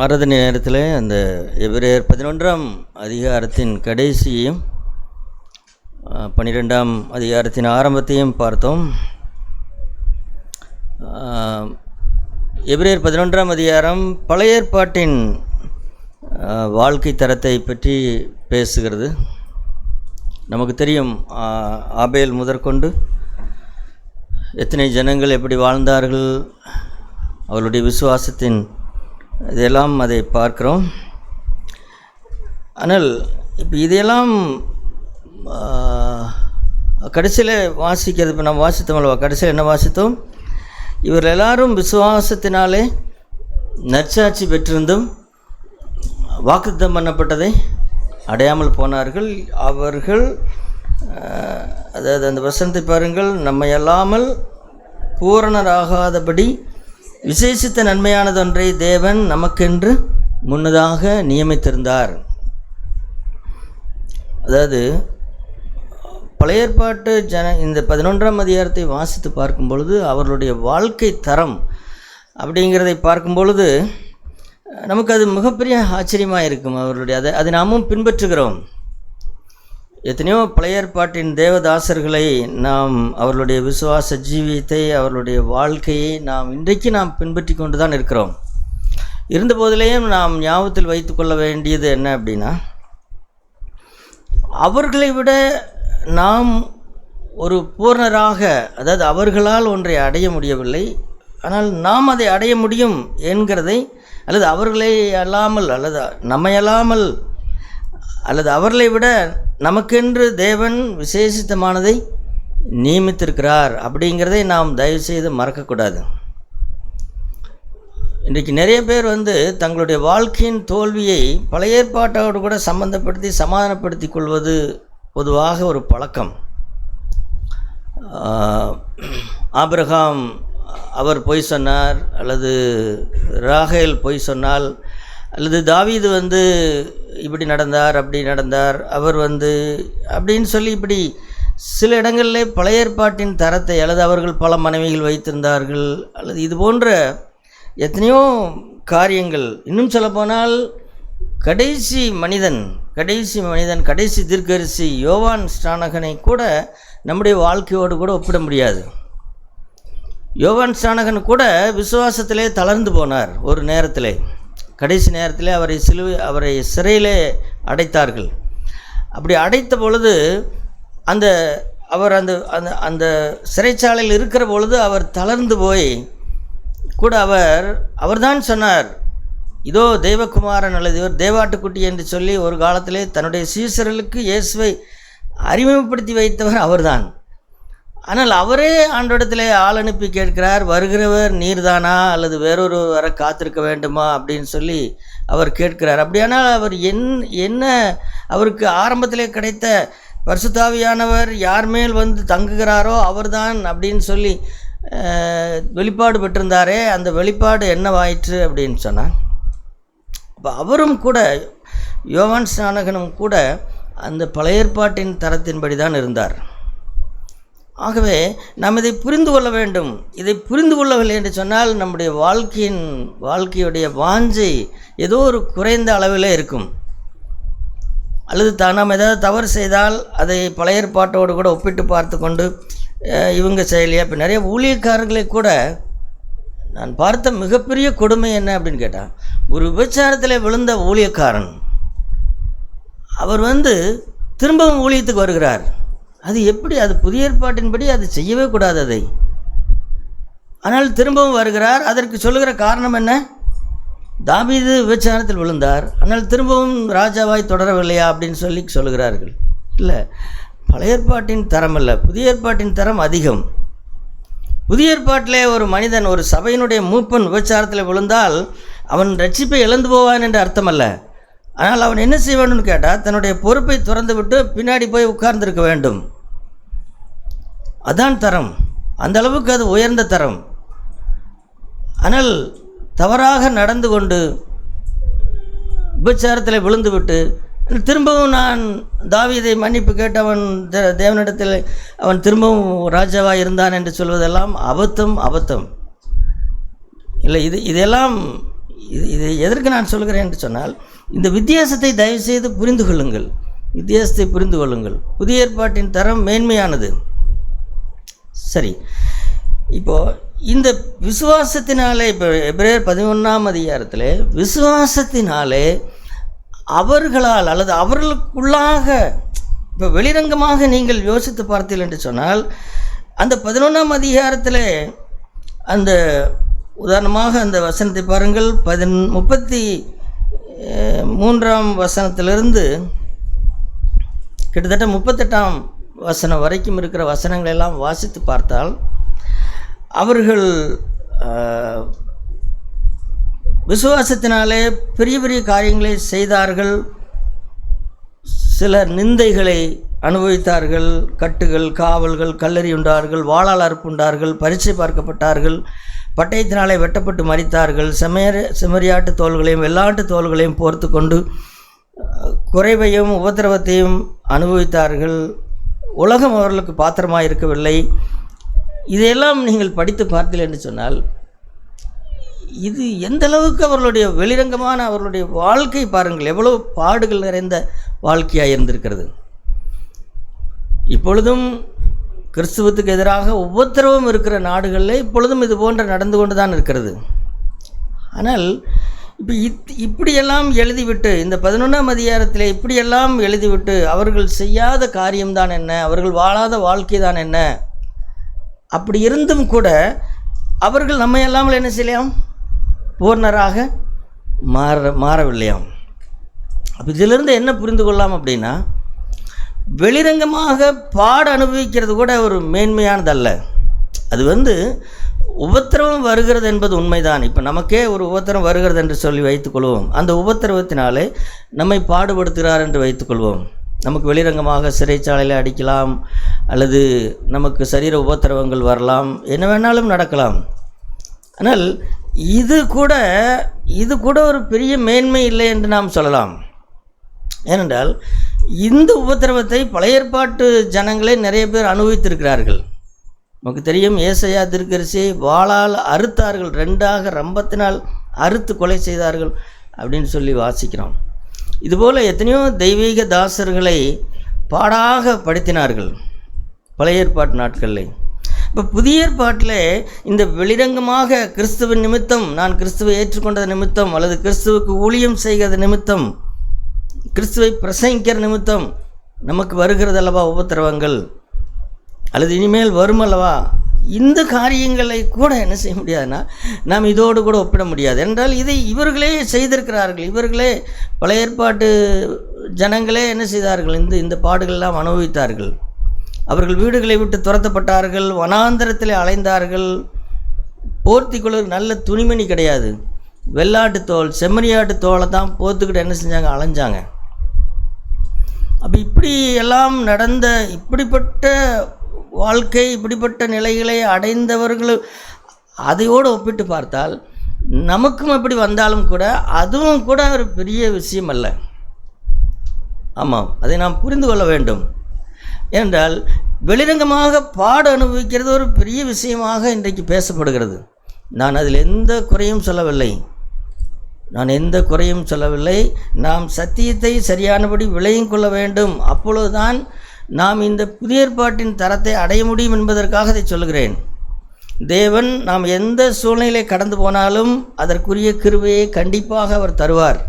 ஆராதனை நேரத்தில் அந்த எபிரேயர் 11ஆம் அதிகாரத்தின் கடைசியையும் 12ஆம் அதிகாரத்தின் ஆரம்பத்தையும் பார்த்தோம். எபிரேயர் 11ஆம் அதிகாரம் பழைய ஏற்பாட்டின் வாழ்க்கை தரத்தை பற்றி பேசுகிறது. நமக்கு தெரியும், ஆபேல் முதற்கொண்டு எத்தனை ஜனங்கள் எப்படி வாழ்ந்தார்கள், அவருடைய விசுவாசத்தின் இதெல்லாம் அதை பார்க்கிறோம். ஆனால் இப்போ இதையெல்லாம் கடைசியில் வாசிக்கிறது. இப்போ நம்ம வாசித்தோம் அல்லவா, கடைசியில் என்ன வாசித்தோம்? இவர்கள் எல்லாரும் விசுவாசத்தினாலே நற்சாட்சி பெற்றிருந்தும் வாக்குத்தத்தம் பண்ணப்பட்டதை அடையாமல் போனார்கள். அவர்கள், அதாவது அந்த வசனத்தை பாருங்கள், நம்மை அல்லாமல் பூரணராகாதபடி விசேஷித்த நன்மையானதொன்றை தேவன் நமக்கென்று முன்னதாக நியமித்திருந்தார். அதாவது பழைய ஏற்பாட்டு இந்த 11ஆம் அதிகாரத்தை வாசித்து பார்க்கும் பொழுது அவர்களுடைய வாழ்க்கை தரம் அப்படிங்கிறதை பார்க்கும் பொழுது நமக்கு அது மிகப்பெரிய ஆச்சரியமாக இருக்கும். அவர்களுடைய அதை நாமும் பின்பற்றுகிறோம். எத்தனையோ பழைய ஏற்பாட்டின் தேவதாசர்களை நாம் அவர்களுடைய விசுவாச ஜீவியத்தை, அவர்களுடைய வாழ்க்கையை இன்றைக்கு நாம் பின்பற்றி கொண்டு தான் இருக்கிறோம். இருந்த போதிலேயும் நாம் ஞாபகத்தில் வைத்து கொள்ள வேண்டியது என்ன அப்படின்னா, அவர்களை விட நாம் ஒரு பூர்ணராக, அதாவது அவர்களால் ஒன்றை அடைய முடியவில்லை, ஆனால் நாம் அதை அடைய முடியும் என்கிறதை, அல்லது அவர்களை அல்லாமல் அல்லது நம்மையல்லாமல் அல்லது அவர்களை விட நமக்கென்று தேவன் விசேஷித்தமானதை நியமித்திருக்கிறார் அப்படிங்கிறதை நாம் தயவுசெய்து மறக்கக்கூடாது. இன்றைக்கு நிறைய பேர் தங்களுடைய வாழ்க்கையின் தோல்வியை பழைய ஏற்பாட்டோடு கூட சம்பந்தப்படுத்தி சமாதானப்படுத்தி கொள்வது பொதுவாக ஒரு பழக்கம். ஆபிரகாம் அவர் பொய் சொன்னார், அல்லது ராகேல் பொய் சொன்னால், அல்லது தாவீது இப்படி நடந்தார் அப்படி நடந்தார், அவர் அப்படின்னு சொல்லி இப்படி சில இடங்களில் பழைய ஏற்பாட்டின் தரத்தை, அல்லது அவர்கள் பல மனைவிகள் வைத்திருந்தார்கள், அல்லது இது போன்ற எத்தனையோ காரியங்கள். இன்னும் சொல்லப்போனால் கடைசி மனிதன் கடைசி தீர்க்கதரிசி யோவான் ஸ்நானகனை கூட நம்முடைய வாழ்க்கையோடு கூட ஒப்பிட முடியாது. யோவான் ஸ்நானகன் கூட விசுவாசத்திலே தளர்ந்து போனார். ஒரு நேரத்திலே, கடைசி நேரத்தில் அவரை சிறையிலே அடைத்தார்கள். அப்படி அடைத்த பொழுது அவர் அந்த சிறைச்சாலையில் இருக்கிற பொழுது அவர் தளர்ந்து போய் கூட அவர்தான் சொன்னார், இதோ தெய்வகுமாரன் அல்லது இவர் தேவாட்டுக்குட்டி என்று சொல்லி ஒரு காலத்திலே தன்னுடைய சீசர்களுக்கு இயேசுவை அறிமுகப்படுத்தி வைத்தவர் அவர்தான். ஆனால் அவரே ஆண்டோடத்தில் ஆள் அனுப்பி கேட்கிறார், வருகிறவர் நீர்தானா அல்லது வேறொரு வர காத்திருக்க வேண்டுமா அப்படின்னு சொல்லி அவர் கேட்கிறார். அப்படியானால் அவர் என்ன அவருக்கு ஆரம்பத்திலே கிடைத்த பரிசுத்தாவியானவர் யார் மேல் தங்குகிறாரோ அவர்தான் அப்படின்னு சொல்லி வெளிப்பாடு பெற்றிருந்தாரே, அந்த வெளிப்பாடு என்னவாயிற்று அப்படின்னு சொன்னார். அப்போ அவரும் கூட, யோவான் ஸ்நானகனும் கூட அந்த பழைய ஏற்பாட்டின் தரத்தின்படி தான் இருந்தார். ஆகவே நாம் இதை புரிந்து கொள்ள வேண்டும். இதை புரிந்து கொள்ளவில்லை என்று சொன்னால் நம்முடைய வாழ்க்கையுடைய வாஞ்சை ஏதோ ஒரு குறைந்த அளவில் இருக்கும். அல்லது நாம் ஏதாவது தவறு செய்தால் அதை பழைய ஏற்பாட்டோடு கூட ஒப்பிட்டு பார்த்து கொண்டு இவங்க செய்யலையா. இப்போ நிறைய ஊழியக்காரர்களை கூட நான் பார்த்த மிகப்பெரிய கொடுமை என்ன அப்படின்னு கேட்டால், ஒரு விபச்சாரத்தில் விழுந்த ஊழியக்காரன் அவர் திரும்பவும் ஊழியத்துக்கு வருகிறார். அது எப்படி? அது புதிய ஏற்பாட்டின்படி அது செய்யவே கூடாது அதை. ஆனால் திரும்பவும் வருகிறார். அதற்கு சொல்லுகிற காரணம் என்ன? தாவீது விபச்சாரத்தில் விழுந்தார், ஆனால் திரும்பவும் ராஜாவாய் தொடரவில்லையா அப்படின்னு சொல்லுகிறார்கள். இல்லை, பழைய ஏற்பாட்டின் தரம் அல்ல, புதிய ஏற்பாட்டின் தரம் அதிகம். புதிய ஏற்பாட்டிலே ஒரு மனிதன், ஒரு சபையினுடைய மூப்பன் விபச்சாரத்தில் விழுந்தால் அவன் ரட்சிப்பை இழந்து போவான் என்று அர்த்தம் அல்ல. ஆனால் அவன் என்ன செய்ய வேண்டும்னு கேட்டால், தன்னுடைய பொறுப்பை துறந்து விட்டு பின்னாடி போய் உட்கார்ந்திருக்க வேண்டும். அதான் தரம். அந்த அளவுக்கு அது உயர்ந்த தரம். ஆனால் தவறாக நடந்து கொண்டு விபச்சாரத்தில் விழுந்துவிட்டு திரும்பவும் நான் தாவீதை மன்னிப்பு கேட்டு தேவனிடத்தில் அவன் திரும்பவும் ராஜாவாக இருந்தான் என்று சொல்வதெல்லாம் அபத்தம் இல்லை. இதெல்லாம் இது எதற்கு நான் சொல்கிறேன் என்று சொன்னால், இந்த வித்தியாசத்தை தயவுசெய்து புரிந்து கொள்ளுங்கள். வித்தியாசத்தை புரிந்து கொள்ளுங்கள். புதிய ஏற்பாட்டின் தரம் மேன்மையானது. சரி, இப்போது இந்த விசுவாசத்தினாலே, இப்போ எபிரேயர் 11ஆம் அதிகாரத்தில் விசுவாசத்தினாலே அவர்களால் அல்லது அவர்களுக்குள்ளாக, இப்போ வெளிரங்கமாக நீங்கள் யோசித்து பார்த்தீர்கள் என்று சொன்னால், அந்த 11ஆம் அதிகாரத்தில் அந்த உதாரணமாக அந்த வசனத்தை பாருங்கள். 33ஆம் வசனத்திலிருந்து கிட்டத்தட்ட 38ஆம் வசனம் வரைக்கும் இருக்கிற வசனங்கள் எல்லாம் வாசித்து பார்த்தால், அவர்கள் விசுவாசத்தினாலே பெரிய பெரிய காரியங்களை செய்தார்கள். சிலர் நிந்தைகளை அனுபவித்தார்கள், கட்டுகள், காவல்கள், கல்லெறியுண்டார்கள், வாளால் அறுப்புண்டார்கள், பரீட்சை பார்க்கப்பட்டார்கள், பட்டயத்தினாலே வெட்டப்பட்டு மரித்தார்கள், செம்மறியாட்டு தோள்களையும் வெள்ளாட்டு தோள்களையும் போர்த்து கொண்டு குறைவையும் உபத்திரவத்தையும் அனுபவித்தார்கள். உலகம் அவர்களுக்கு பாத்திரமாக இருக்கவில்லை. இதையெல்லாம் நீங்கள் படித்து பார்த்தீர்கள் என்று சொன்னால், இது எந்த அளவுக்கு அவர்களுடைய வெளிரங்கமான அவர்களுடைய வாழ்க்கை பாருங்கள், எவ்வளவு பாடுகள் நிறைந்த வாழ்க்கையாக இருந்திருக்கிறது. இப்பொழுதும் கிறிஸ்துவத்துக்கு எதிராக உபத்திரவம் இருக்கிற நாடுகளில் இப்பொழுதும் இது போன்ற நடந்து கொண்டு தான் இருக்கிறது. ஆனால் இப்போ இப்படியெல்லாம் எழுதிவிட்டு, இந்த 11ஆம் அதிகாரத்தில் இப்படியெல்லாம் எழுதிவிட்டு, அவர்கள் செய்யாத காரியம்தான் என்ன, அவர்கள் வாழாத வாழ்க்கை தான் என்ன, அப்படி இருந்தும் கூட அவர்கள் நம்மை அல்லாமல் என்ன செய்யலாம், பூர்ணராக மாறவில்லையாம். அப்போ இதிலிருந்து என்ன புரிந்து கொள்ளலாம் அப்படின்னா, வெளிரங்கமாக பாட அனுபவிக்கிறது கூட ஒரு மேன்மையானதல்ல. அது உபத்திரவம் வருகிறது என்பது உண்மைதான். இப்போ நமக்கே ஒரு உபத்திரம் வருகிறது என்று சொல்லி வைத்துக்கொள்வோம். அந்த உபத்திரவத்தினாலே நம்மை பாடுபடுத்துகிறார் என்று வைத்துக்கொள்வோம். நமக்கு வெளிரங்கமாக சிறைச்சாலையில் அடிக்கலாம், அல்லது நமக்கு சரீர உபத்திரவங்கள் வரலாம், என்ன வேணாலும் நடக்கலாம். ஆனால் இது கூட ஒரு பெரிய மேன்மை இல்லை என்று நாம் சொல்லலாம். ஏனென்றால் இந்த உபத்திரவத்தை பழைய ஏற்பாட்டு ஜனங்களே நிறைய பேர் அனுபவித்திருக்கிறார்கள். நமக்கு தெரியும், ஏசாயா தீர்க்கதரிசியை வாளால் அறுத்தார்கள், 2ஆக ரம்பத்தினால் அறுத்து கொலை செய்தார்கள் அப்படின்னு சொல்லி வாசிக்கிறோம். இதுபோல் எத்தனையோ தெய்வீக தாசர்களை பாடாக படுத்தினார்கள் பழைய ஏற்பாட்டு நாட்களில். இப்போ புதிய ஏற்பாட்டில் இந்த வெளிரங்கமாக கிறிஸ்துவின் நிமித்தம், நான் கிறிஸ்துவை ஏற்றுக்கொண்டது நிமித்தம், அல்லது கிறிஸ்துவுக்கு ஊழியம் செய்கிறது நிமித்தம், கிறிஸ்துவை பிரசங்கிக்கிற நிமித்தம் நமக்கு வருகிறதல்லவா உபத்திரவங்கள், அல்லது இனிமேல் வருமல்லவா, இந்த காரியங்களை கூட என்ன செய்ய முடியாதுன்னா நாம் இதோடு கூட ஒப்பிட முடியாது. என்றால் இதை இவர்களே செய்திருக்கிறார்கள். இவர்களே பழைய ஏற்பாட்டு ஜனங்களே என்ன செய்தார்கள், இந்த பாடுகளெல்லாம் அனுபவித்தார்கள். அவர்கள் வீடுகளை விட்டு துரத்தப்பட்டார்கள், வனாந்தரத்தில் அலைந்தார்கள். போர்த்திக்குள்ள நல்ல துணிமணி கிடையாது, வெள்ளாட்டு தோல், செம்மறியாட்டு தோலை தான் போர்த்துக்கிட்டு என்ன செஞ்சாங்க, அலைஞ்சாங்க. அப்போ இப்படி எல்லாம் நடந்த, இப்படிப்பட்ட வாழ்க்கை, இப்படிப்பட்ட நிலைகளை அடைந்தவர்கள் அதையோடு ஒப்பிட்டு பார்த்தால் நமக்கும் அப்படி வந்தாலும் கூட அதுவும் கூட ஒரு பெரிய விஷயம் அல்ல. ஆமாம், அதை நாம் புரிந்து கொள்ள வேண்டும். ஏனென்றால் வெளிரங்கமாக பாட அனுபவிக்கிறது ஒரு பெரிய விஷயமாக இன்றைக்கு பேசப்படுகிறது. நான் அதில் எந்த குறையும் சொல்லவில்லை. நாம் சத்தியத்தை சரியானபடி விளையும் கொள்ள வேண்டும். அப்பொழுதுதான் நாம் இந்த புதிய ஏற்பாட்டின் தரத்தை அடைய முடியும் என்பதற்காக அதை சொல்கிறேன். தேவன் நாம் எந்த சூழ்நிலை கடந்து போனாலும் அதற்குரிய கிருபையை கண்டிப்பாக அவர் தருவார்.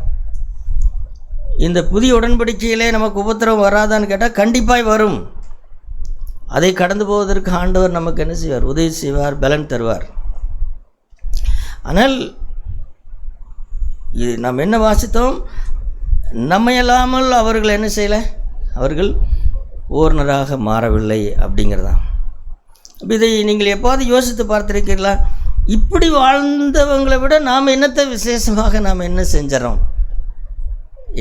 இந்த புதிய உடன்படிக்கையிலே நமக்கு உபத்திரவம் வராதான்னு கேட்டால் கண்டிப்பாக வரும். அதை கடந்து போவதற்கு ஆண்டவர் நமக்கு என்ன செய்வார், உதவி செய்வார், பலன் தருவார். ஆனால் இது நாம் என்ன வாசித்தோம், நம்மையல்லாமல் அவர்கள் என்ன செய்யலை, அவர்கள் பூர்ணராக மாறவில்லை அப்படிங்கிறதான். இதை நீங்கள் எப்போது யோசித்து பார்த்துருக்கீங்களா? இப்படி வாழ்ந்தவங்களை விட நாம் என்னத்தை விசேஷமாக நாம் என்ன செஞ்சிடறோம்?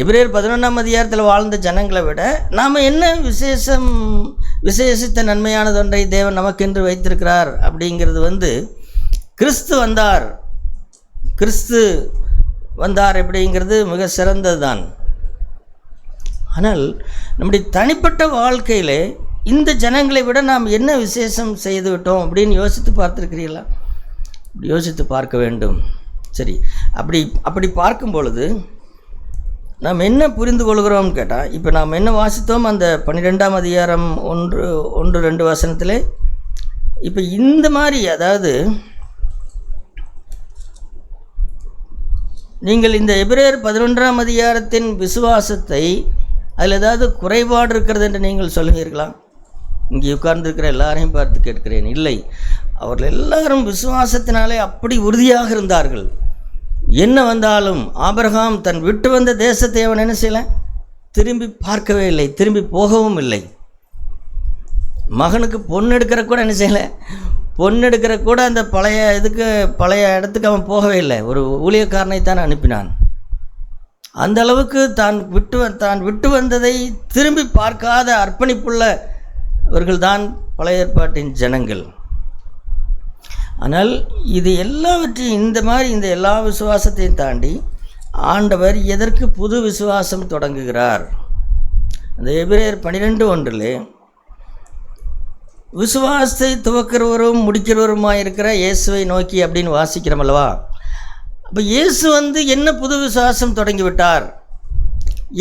எபிரேயர் 11ஆம் அதிகாரத்தில் வாழ்ந்த ஜனங்களை விட நாம் என்ன விசேஷித்த நன்மையானது ஒன்றை தேவன் நமக்கென்று வைத்திருக்கிறார் அப்படிங்கிறது கிறிஸ்து வந்தார் அப்படிங்கிறது மிக சிறந்தது தான். ஆனால் நம்முடைய தனிப்பட்ட வாழ்க்கையில் இந்த ஜனங்களை விட நாம் என்ன விசேஷம் செய்து விட்டோம் அப்படின்னு யோசித்து பார்த்துருக்கிறீங்களா? யோசித்து பார்க்க வேண்டும். சரி, அப்படி பார்க்கும் பொழுது நாம் என்ன புரிந்து கொள்கிறோம்னு கேட்டால், இப்போ நாம் என்ன வாசித்தோம் அந்த 12ஆம் அதிகாரம் 1-2 வசனத்தில், இப்போ இந்த மாதிரி, அதாவது நீங்கள் இந்த எபிரேயர் 11ஆம் அதிகாரத்தின் விசுவாசத்தை அதில் ஏதாவது குறைபாடு இருக்கிறது என்று நீங்கள் சொல்லுவீர்களா? இங்கே உட்கார்ந்துருக்கிற எல்லாரையும் பார்த்து கேட்கிறேன். இல்லை, அவர்கள் எல்லாரும் விசுவாசத்தினாலே அப்படி உறுதியாக இருந்தார்கள். என்ன வந்தாலும் ஆபிரகாம் தன் விட்டு வந்த தேசத்தை அவன் என்ன செய்யலை? திரும்பி பார்க்கவே இல்லை, திரும்பி போகவும் இல்லை. மகனுக்கு பொண்ணு எடுக்கிற கூட என்ன செய்யலை? பொண்ணு எடுக்கிற கூட அந்த பழைய இடத்துக்கு அவன் போகவே இல்லை. ஒரு ஊழியக்காரனைத்தான் அனுப்பினான். அந்த அளவுக்கு தான் விட்டு வந்ததை திரும்பி பார்க்காத அர்ப்பணிப்புள்ளவர்கள்தான் பழைய ஏற்பாட்டின் ஜனங்கள். ஆனால் இது எல்லாவற்றையும் இந்த எல்லா விசுவாசத்தையும் தாண்டி ஆண்டவர் எதற்கு புது விசுவாசம் தொடங்குகிறார்? அந்த எபிரேயர் 12:1 விசுவாசத்தை துவக்கிறவரும் முடிக்கிறவருமாக இருக்கிற இயேசுவை நோக்கி அப்படின்னு வாசிக்கிறோம் அல்லவா? அப்போ இயேசு என்ன புது விசுவாசம் தொடங்கிவிட்டார்?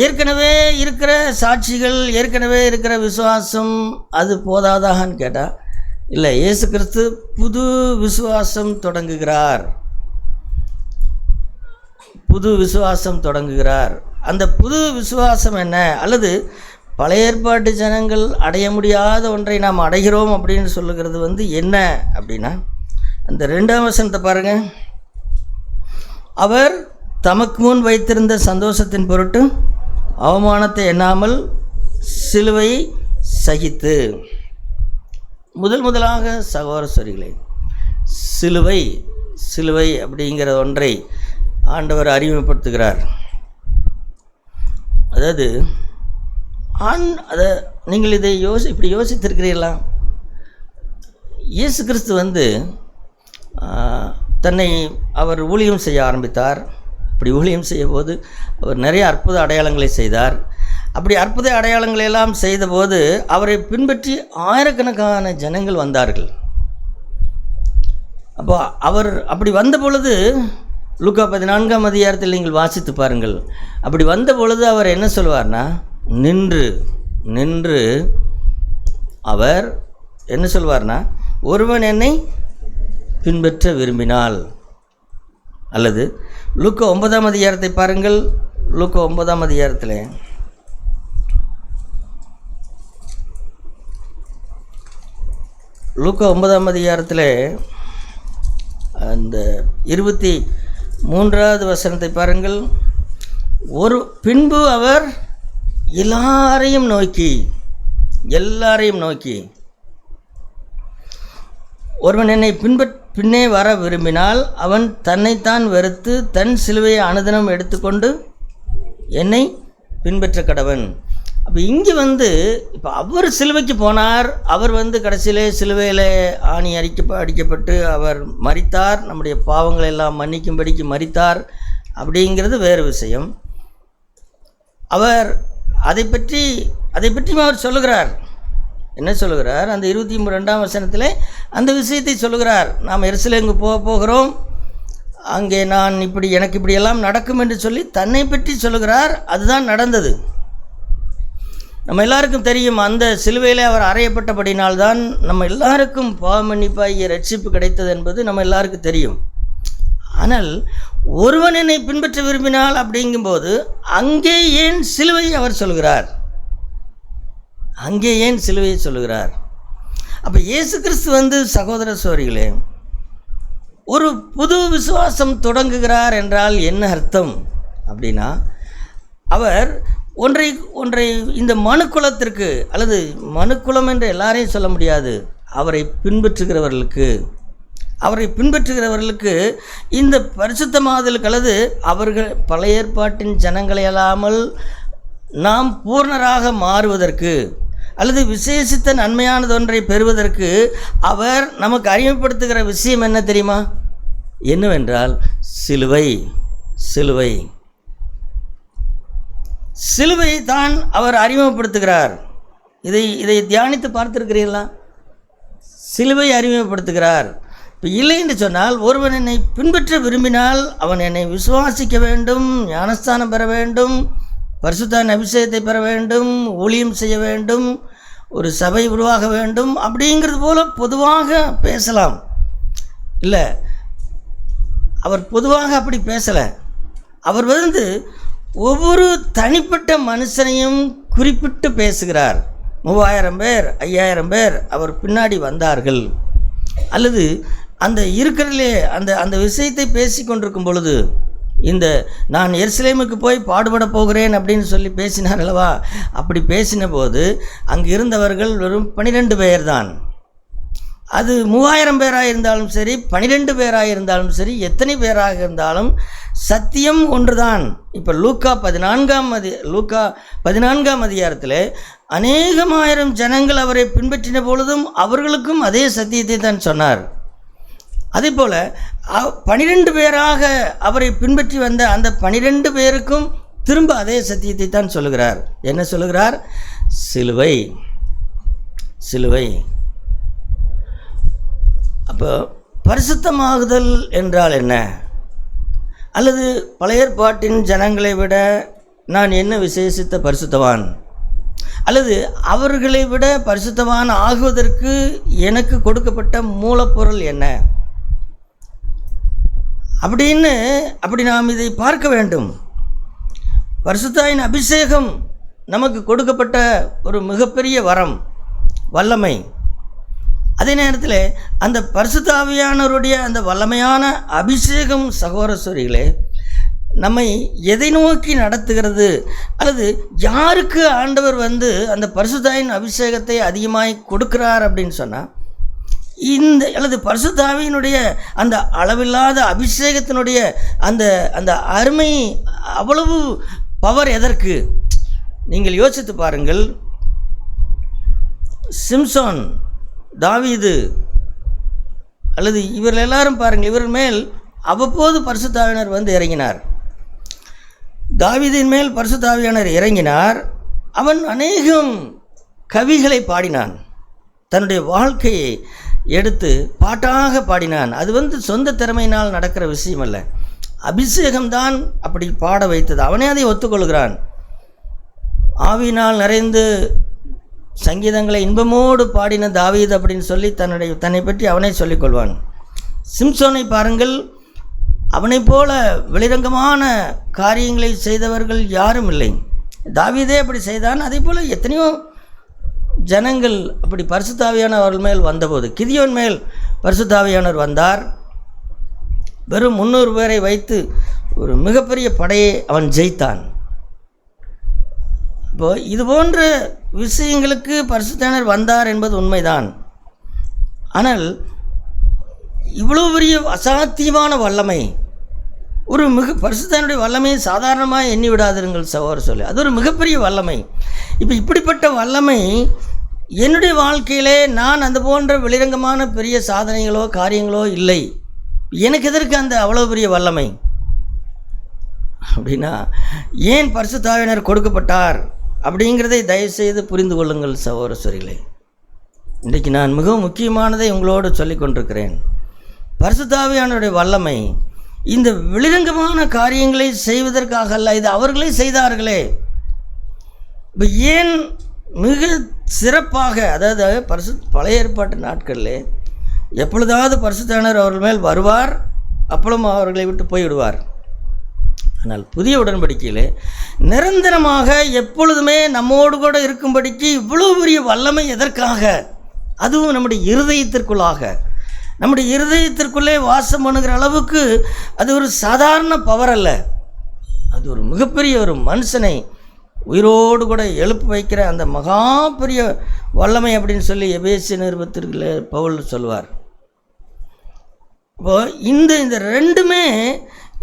ஏற்கனவே இருக்கிற சாட்சிகள், ஏற்கனவே இருக்கிற விசுவாசம் அது போதாதான்னு கேட்டால் இல்லை, இயேசு கிறிஸ்து புது விசுவாசம் தொடங்குகிறார். புது விசுவாசம் தொடங்குகிறார். அந்த புது விசுவாசம் என்ன? அல்லது பழைய ஏற்பாட்டு ஜனங்கள் அடைய முடியாத ஒன்றை நாம் அடைகிறோம் அப்படின்னு சொல்லுகிறது என்ன அப்படின்னா, அந்த 2ஆம் வசனத்தை பாருங்கள். அவர் தமக்கு முன் வைத்திருந்த சந்தோஷத்தின் பொருட்டு அவமானத்தை எண்ணாமல் சிலுவையை சகித்து. முதலாக சகோதரர்களே, சிலுவை அப்படிங்கிற ஒன்றை ஆண்டவர் அறிமுகப்படுத்துகிறார். அதாவது நீங்கள் இதை இப்படி யோசித்திருக்கிறீர்களா? இயேசு கிறிஸ்து தன்னை அவர் ஊழியம் செய்ய ஆரம்பித்தார். அப்படி ஊழியம் செய்ய போது அவர் நிறைய அற்புத அடையாளங்களை செய்தார். அப்படி அற்புத அடையாளங்களை எல்லாம் செய்தபோது அவரை பின்பற்றி ஆயிரக்கணக்கான ஜனங்கள் வந்தார்கள். அப்போ அவர் அப்படி வந்த பொழுது லூக்கா 14ஆம் அதிகாரத்தில் நீங்கள் வாசித்து பாருங்கள். அப்படி வந்த பொழுது அவர் என்ன சொல்வார்னா, நின்று அவர் என்ன சொல்வார்னா, ஒருவன் என்னை பின்பற்ற விரும்பினால், அல்லது லூக்கா 9ஆம் அதிகாரத்தை பாருங்கள். லூக்கா 9ஆம் அதிகாரத்தில் அந்த 23வது வசனத்தை பாருங்கள். பின்பு அவர் எல்லாரையும் நோக்கி ஒருவன் என்னை பின்னே வர விரும்பினால் அவன் தன்னைத்தான் வெறுத்து தன் சிலுவையை அனுதினம் எடுத்துக்கொண்டு என்னை பின்பற்ற கடவன். அப்போ இங்கே இப்போ அவர் சிலுவைக்கு போனார். அவர் கடைசியிலே சிலுவையில் ஆணி அடிக்கப்பட்டு அவர் மரித்தார். நம்முடைய பாவங்களை எல்லாம் மன்னிக்கும்படிக்கு மரித்தார். அப்படிங்கிறது வேறு விஷயம். அவர் அதை பற்றி அவர் சொல்லுகிறார். என்ன சொல்லுகிறார்? அந்த 22ஆம் வசனத்தில் அந்த விஷயத்தை சொல்லுகிறார். நாம் எருசலேமுக்கு போகிறோம், அங்கே எனக்கு இப்படியெல்லாம் நடக்கும் என்று சொல்லி தன்னை பற்றி சொல்லுகிறார். அதுதான் நடந்தது. நம்ம எல்லாருக்கும் தெரியும், அந்த சிலுவையில் அவர் அறையப்பட்டபடினால்தான் நம்ம எல்லாருக்கும் பாவமன்னிப்பாகிய ரட்சிப்பு கிடைத்தது என்பது நம்ம எல்லாருக்கும் தெரியும். ஆனால் ஒருவன் என்னை பின்பற்ற விரும்பினால் அப்படிங்கும்போது அங்கே ஏன் சிலுவையை அவர் சொல்கிறார்? அப்போ இயேசு கிறிஸ்து சகோதர சகோதரிகளே, ஒரு புது விசுவாசம் தொடங்குகிறார் என்றால் என்ன அர்த்தம் அப்படின்னா, அவர் ஒன்றை இந்த மனுக்குலத்திற்கு, அல்லது மனுக்குலம் என்று எல்லாரையும் சொல்ல முடியாது, அவரை பின்பற்றுகிறவர்களுக்கு இந்த பரிசுத்தமாதலுக்கு, அல்லது அவர்கள் பழைய ஏற்பாட்டின் ஜனங்களை அல்லாமல் நாம் பூர்ணராக மாறுவதற்கு, அல்லது விசேஷித்த நன்மையானது ஒன்றை பெறுவதற்கு அவர் நமக்கு அறிமுகப்படுத்துகிற விஷயம் என்ன தெரியுமா? என்னவென்றால் சிலுவை தான் அவர் அறிமுகப்படுத்துகிறார். இதை தியானித்து பார்த்திருக்கிறீர்களா? சிலுவை அறிமுகப்படுத்துகிறார். இப்போ இல்லை என்று சொன்னால், ஒருவன் என்னை பின்பற்ற விரும்பினால் அவன் என்னை விசுவாசிக்க வேண்டும், ஞானஸ்தானம் பெற வேண்டும், பரிசுத்தாவின் அபிஷேகத்தை பெற வேண்டும், ஊழியம் செய்ய வேண்டும், ஒரு சபை உருவாக வேண்டும். அப்படிங்கிறது போல பொதுவாக பேசலாம். இல்லை, அவர் பொதுவாக அப்படி பேசலை. அவர் ஒவ்வொரு தனிப்பட்ட மனுஷனையும் குறிப்பிட்டு பேசுகிறார். 3000 பேர் 5000 பேர் அவர் பின்னாடி வந்தார்கள். அல்லது அந்த இருக்கிறதிலே அந்த விஷயத்தை பேசி கொண்டிருக்கும் பொழுது, இந்த நான் எருசலேமுக்கு போய் பாடுபட போகிறேன் அப்படின்னு சொல்லி பேசினார் அல்லவா? அப்படி பேசின போது அங்கு இருந்தவர்கள் வெறும் 12 பேர் தான். அது 3000 பேராக இருந்தாலும் சரி, 12 பேராக இருந்தாலும் சரி, எத்தனை பேராக இருந்தாலும் சத்தியம் ஒன்றுதான். இப்போ லூக்கா 14ஆம் அதிகாரத்தில் அநேகமாயிரம் ஜனங்கள் அவரை பின்பற்றின பொழுதும் அவர்களுக்கும் அதே சத்தியத்தை தான் சொன்னார். அதே போல் 12 பேராக அவரை பின்பற்றி வந்த அந்த 12 பேருக்கும் திரும்ப அதே சத்தியத்தை தான் சொல்லுகிறார். என்ன சொல்லுகிறார்? சிலுவை, சிலுவை. அப்போ பரிசுத்தமாகுதல் என்றால் என்ன? அல்லது பழைய ஏற்பாட்டின் ஜனங்களை விட நான் என்ன விசேஷித்த பரிசுத்தவான், அல்லது அவர்களை விட பரிசுத்தவான் ஆகுவதற்கு எனக்கு கொடுக்கப்பட்ட மூலப்பொருள் என்ன அப்படி நாம் இதை பார்க்க வேண்டும். பரிசுத்தாவின் அபிஷேகம் நமக்கு கொடுக்கப்பட்ட ஒரு மிகப்பெரிய வரம், வல்லமை. அதே நேரத்தில் அந்த பரிசுத்த ஆவியானவருடைய அந்த வல்லமையான அபிஷேகம் சகோதரர்களே நம்மை எதை நோக்கி நடத்துகிறது, அல்லது யாருக்கு ஆண்டவர் அந்த பரிசுத்தாவின் அபிஷேகத்தை அதிகமாய் கொடுக்கிறார் அப்படின்னு சொன்னால், அல்லது பரிசுத்த ஆவியினுடைய அந்த அளவில்லாத அபிஷேகத்தினுடைய அந்த அருமை, அவ்வளவு பவர் எதற்கு? நீங்கள் யோசித்து பாருங்கள். சிம்சோன், தாவீது, அல்லது இவர்கள் எல்லாரும் பாருங்கள், இவர்கள் மேல் அவ்வப்போது பரிசுத்த ஆவியானவர் இறங்கினார். தாவீதின் மேல் பரிசுத்த ஆவியானவர் இறங்கினார். அவன் அநேகம் கவிகளை பாடினான், தன்னுடைய வாழ்க்கையை எடுத்து பாட்டாக பாடினான். அது சொந்த திறமையினால் நடக்கிற விஷயம் அல்ல, அபிஷேகம்தான் அப்படி பாட வைத்தது. அவனே அதை ஒத்துக்கொள்கிறான். ஆவியினால் நிறைந்து சங்கீதங்களை இன்பமோடு பாடின தாவீது அப்படின்னு சொல்லி தன்னை பற்றி அவனே சொல்லிக்கொள்வான். சிம்சோனை பாருங்கள், அவனை போல வெளிரங்கமான காரியங்களை செய்தவர்கள் யாரும் இல்லை. தாவீதே அப்படி செய்தான். அதே போல் எத்தனையோ ஜனங்கள் அப்படி பரிசுத்த ஆவியானவர் மேல் வந்தபோது, கிதியோன் மேல் பரிசுத்த ஆவியானவர் வந்தார். வெறும் 300 பேரை வைத்து ஒரு மிகப்பெரிய படையை அவன் ஜெயித்தான். இப்போ இது போன்ற விஷயங்களுக்கு பரிசுத்தாவியானவர் வந்தார் என்பது உண்மைதான். ஆனால் இவ்வளோ பெரிய அசாத்தியமான வல்லமை, ஒரு பரிசுத்தாவினுடைய வல்லமையை சாதாரணமாக எண்ணி விடாதிருங்கள் சகோதரர் சொல்லி, அது ஒரு மிகப்பெரிய வல்லமை. இப்போ இப்படிப்பட்ட வல்லமை என்னுடைய வாழ்க்கையிலே நான் அந்த போன்ற வெளிரங்கமான பெரிய சாதனைகளோ காரியங்களோ இல்லை. எனக்கு எதற்கு அவ்வளோ பெரிய வல்லமை அப்படின்னா, ஏன் பரிசுத்த ஆவியானவர் கொடுக்கப்பட்டார் அப்படிங்கிறதை தயவுசெய்து புரிந்து கொள்ளுங்கள் சகோதரர்களே. இன்றைக்கு நான் மிகவும் முக்கியமானதை உங்களோடு சொல்லி கொண்டிருக்கிறேன். பரிசுத்த ஆவியானவருடைய வல்லமை இந்த வெளிரங்கமான காரியங்களை செய்வதற்காக அல்ல, இது அவர்களே செய்தார்களே. இப்போ ஏன் மிக சிறப்பாக, அதாவது பழைய ஏற்பாட்டு நாட்களில் எப்பொழுதாவது பரிசுத்த ஆவியானவர் அவர்கள் மேல் வருவார், அப்பளும் அவர்களை விட்டு போய்விடுவார். ஆனால் புதிய உடன்படிக்கையில் நிரந்தரமாக எப்பொழுதுமே நம்மோடு கூட இருக்கும்படிக்கு இவ்வளோ பெரிய வல்லமை எதற்காக? அதுவும் நம்முடைய இருதயத்திற்குள்ளாக, நம்முடைய இருதயத்திற்குள்ளே வாசம் பண்ணுகிற அளவுக்கு அது ஒரு சாதாரண பவர் அல்ல. அது ஒரு மிகப்பெரிய ஒரு மனுஷனை உயிரோடு கூட எழுப்பு வைக்கிற அந்த மகா பெரிய வல்லமை அப்படின்னு சொல்லி எபேசிய நிருபத்திற்குள்ளே பவுல் சொல்வார். இப்போ இந்த ரெண்டுமே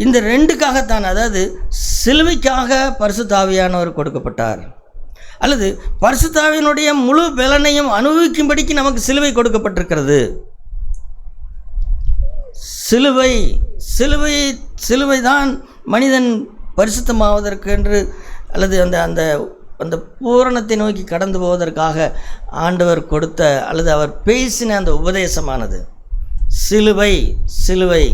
இந்த ரெண்டுக்காகத்தான், அதாவது சிலுவைக்காக பரிசுத்த ஆவியானவர் கொடுக்கப்பட்டார், அல்லது பரிசுத்த ஆவியினுடைய முழு பலனையும் அனுபவிக்கும்படிக்கு நமக்கு சிலுவை கொடுக்கப்பட்டிருக்கிறது. சிலுவை தான் மனிதன் பரிசுத்தமாவதற்கு என்று, அல்லது அந்த பூரணத்தை நோக்கி கடந்து போவதற்காக ஆண்டவர் கொடுத்த, அல்லது அவர் பேசின அந்த உபதேசமானது. சிலுவை சிலுவை.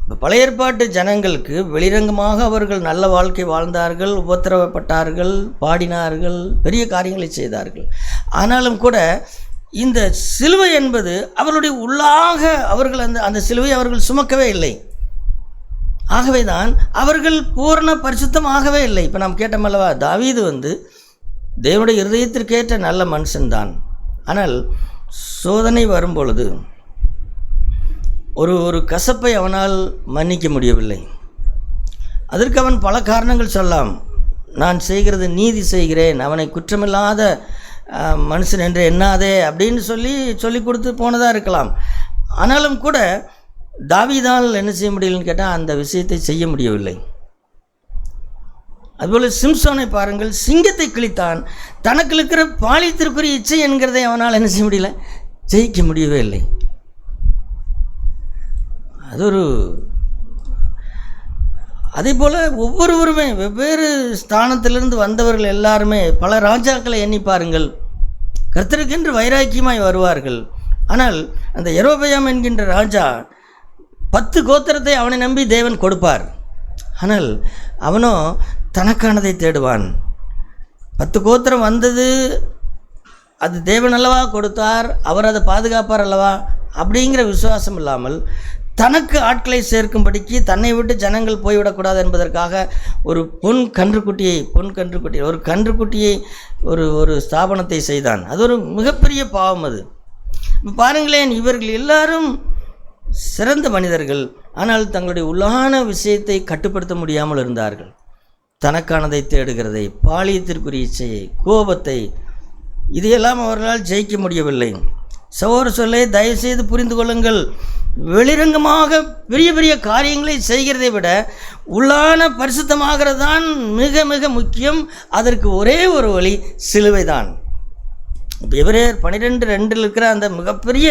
இப்போ பழைய ஏற்பாட்டு ஜனங்களுக்கு வெளிரங்கமாக அவர்கள் நல்ல வாழ்க்கை வாழ்ந்தார்கள், உபத்திரவப்பட்டார்கள், பாடினார்கள், பெரிய காரியங்களை செய்தார்கள். ஆனாலும் கூட இந்த சிலுவை என்பது அவர்களுடைய உள்ளாக அவர்கள் அந்த சிலுவை அவர்கள் சுமக்கவே இல்லை. ஆகவே தான் அவர்கள் பூரண பரிசுத்தமாகவே இல்லை. இப்போ நாம் கேட்டமல்லவா, தாவீது தேவனுடைய இருதயத்திற்கேற்ற நல்ல மனுஷன்தான். ஆனால் சோதனை வரும்பொழுது ஒரு கசப்பை அவனால் மன்னிக்க முடியவில்லை. அதற்கு அவன் பல காரணங்கள் சொல்லலாம். நான் செய்கிறது நீதி செய்கிறேன், அவனை குற்றமில்லாத மனுஷன் என்று எண்ணாதே அப்படின்னு சொல்லி கொடுத்து போனதாக இருக்கலாம். ஆனாலும் கூட தாவீதால் என்ன செய்ய முடியலன்னு கேட்டால் அந்த விஷயத்தை செய்ய முடியவில்லை. அதுபோல் சிம்சோனை பாருங்கள், சிங்கத்தை கிழித்தான், தனக்கு இருக்கிற பாலியத்திற்குரிய இச்சை என்கிறதை அவனால் என்ன செய்ய முடியல, ஜெயிக்க முடியவே இல்லை. அதே போல் ஒவ்வொருவருமே வெவ்வேறு ஸ்தானத்திலிருந்து வந்தவர்கள் எல்லாருமே பல ராஜாக்களை எண்ணி பாருங்கள், கர்த்தருக்கென்று வைராக்கியமாய் வருவார்கள். ஆனால் அந்த யெரொபெயாம் என்கின்ற ராஜா 10 கோத்திரத்தை அவனை நம்பி தேவன் கொடுப்பார். ஆனால் அவனோ தனக்கானதை தேடுவான். 10 கோத்திரம் வந்தது, அது தேவன் அல்லவா கொடுத்தார், அவர் அதை பாதுகாப்பார் அல்லவா அப்படிங்கிற விசுவாசம் இல்லாமல் தனக்கு ஆட்களை சேர்க்கும்படிக்கு தன்னை விட்டு ஜனங்கள் போய்விடக்கூடாது என்பதற்காக ஒரு பொன் கன்றுக்குட்டியை ஒரு ஸ்தாபனத்தை செய்தான். அது ஒரு மிகப்பெரிய பாவம். அது பாருங்களேன், இவர்கள் எல்லாரும் சிறந்த மனிதர்கள், ஆனால் தங்களுடைய உள்ளான விஷயத்தை கட்டுப்படுத்த முடியாமல் இருந்தார்கள். தனக்கானதை தேடுகிறதை, பாலியத்திற்குரிய இச்சையை, கோபத்தை, இதையெல்லாம் அவர்களால் ஜெயிக்க முடியவில்லை. சகோதர சொல்லை தயவுசெய்து புரிந்து கொள்ளுங்கள். வெளிரங்கமாக பெரிய பெரிய காரியங்களை செய்கிறதை விட உள்ளான பரிசுத்தமாகிறது தான் மிக மிக முக்கியம். அதற்கு ஒரே ஒரு வழி சிலுவை தான். இப்போ எபிரேயர் 12:2 இருக்கிற அந்த மிகப்பெரிய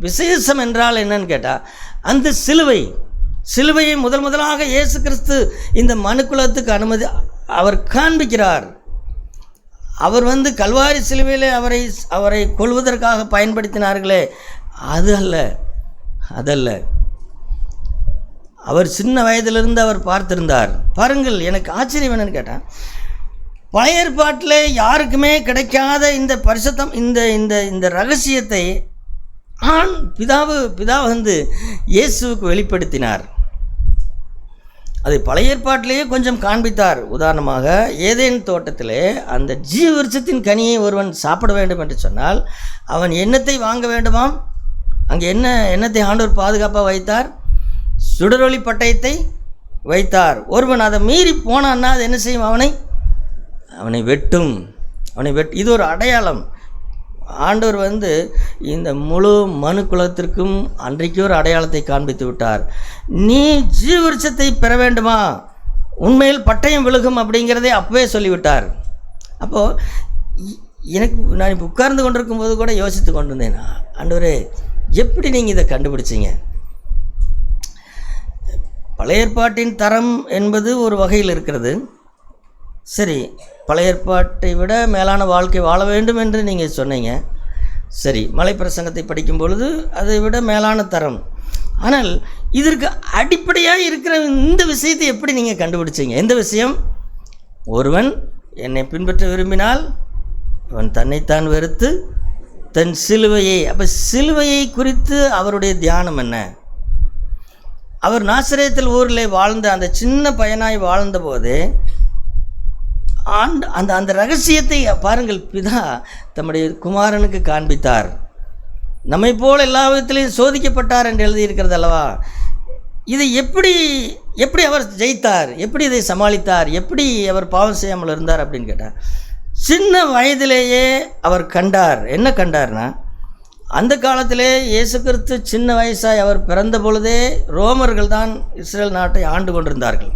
விசேஷம் என்றால் என்னன்னு கேட்டால், அந்த சிலுவையை முதலாக இயேசு கிறிஸ்து இந்த மனுக்குலத்துக்கு அவர் காண்பிக்கிறார். அவர் கல்வாரி சிலுவையில் அவரை கொல்வதற்காக பயன்படுத்தினார்களே, அதல்ல. அவர் சின்ன வயதிலிருந்து அவர் பார்த்திருந்தார். பாருங்கள், எனக்கு ஆச்சரியம் என்னன்னு கேட்டால், பழைய ஏற்பாட்டில் யாருக்குமே கிடைக்காத இந்த பரிசுத்தம், இந்த ரகசியத்தை பிதா இயேசுவுக்கு வெளிப்படுத்தினார். அதை பழைய ஏற்பாட்டிலேயே கொஞ்சம் காண்பித்தார். உதாரணமாக ஏதேன் தோட்டத்திலே அந்த ஜீவ விருட்சத்தின் கனியை ஒருவன் சாப்பிட வேண்டும் என்று சொன்னால் அவன் எண்ணத்தை வாங்க வேண்டுமாம். அங்கே எண்ணத்தை ஆண்டவர் பாதுகாப்பாக வைத்தார், சுடரொளி பட்டயத்தை வைத்தார். ஒருவன் அதை மீறி போனான்னா அது என்ன செய்யும், அவனை வெட்டும். இது ஒரு அடையாளம். ஆண்டவர் இந்த முழு மனு குலத்திற்கும் அன்றைக்கு ஒரு அடையாளத்தை காண்பித்து விட்டார். நீ ஜீவவிருட்சத்தை பெற வேண்டுமா, உண்மையில் பட்டயம் விழுகும் அப்படிங்கிறதே அப்பவே சொல்லிவிட்டார். அப்போது நான் இப்போ உட்கார்ந்து கொண்டிருக்கும் போது கூட யோசித்து கொண்டு இருந்தேன், ஆண்டவரே எப்படி நீங்கள் இதை கண்டுபிடிச்சிங்க? பழைய ஏற்பாட்டின் தரம் என்பது ஒரு வகையில் இருக்கிறது. சரி, பழைய ஏற்பாட்டை விட மேலான வாழ்க்கை வாழ வேண்டும் என்று நீங்கள் சொன்னீங்க. சரி, மலை பிரசங்கத்தை படிக்கும் பொழுது அதை விட மேலான தரம். ஆனால் இதற்கு அடிப்படையாக இருக்கிற இந்த விஷயத்தை எப்படி நீங்கள் கண்டுபிடிச்சிங்க? எந்த விஷயம்? ஒருவன் என்னை பின்பற்ற விரும்பினால் அவன் தன்னைத்தான் வெறுத்து தன் சிலுவையை. அப்போ சிலுவையை குறித்து அவருடைய தியானம் என்ன? அவர் நாசரேத்தில் ஊரில் வாழ்ந்த அந்த சின்ன பையனாய் வாழ்ந்தபோது அந்த ரகசியத்தை பாருங்கள், பிதா தம்முடைய குமாரனுக்கு காண்பித்தார். நம்மை போல் எல்லா விதத்திலையும் சோதிக்கப்பட்டார் என்று எழுதியிருக்கிறது அல்லவா? இதை எப்படி அவர் ஜெயித்தார், எப்படி இதை சமாளித்தார், எப்படி அவர் பாவம் செய்யாமல் இருந்தார் அப்படின்னு கேட்டார். சின்ன வயதிலேயே அவர் கண்டார். என்ன கண்டார்னா, அந்த காலத்திலே இயேசு கிறிஸ்து சின்ன வயசாய் அவர் பிறந்த பொழுதே ரோமர்கள் தான் இஸ்ரேல் நாட்டை ஆண்டு கொண்டிருந்தார்கள்.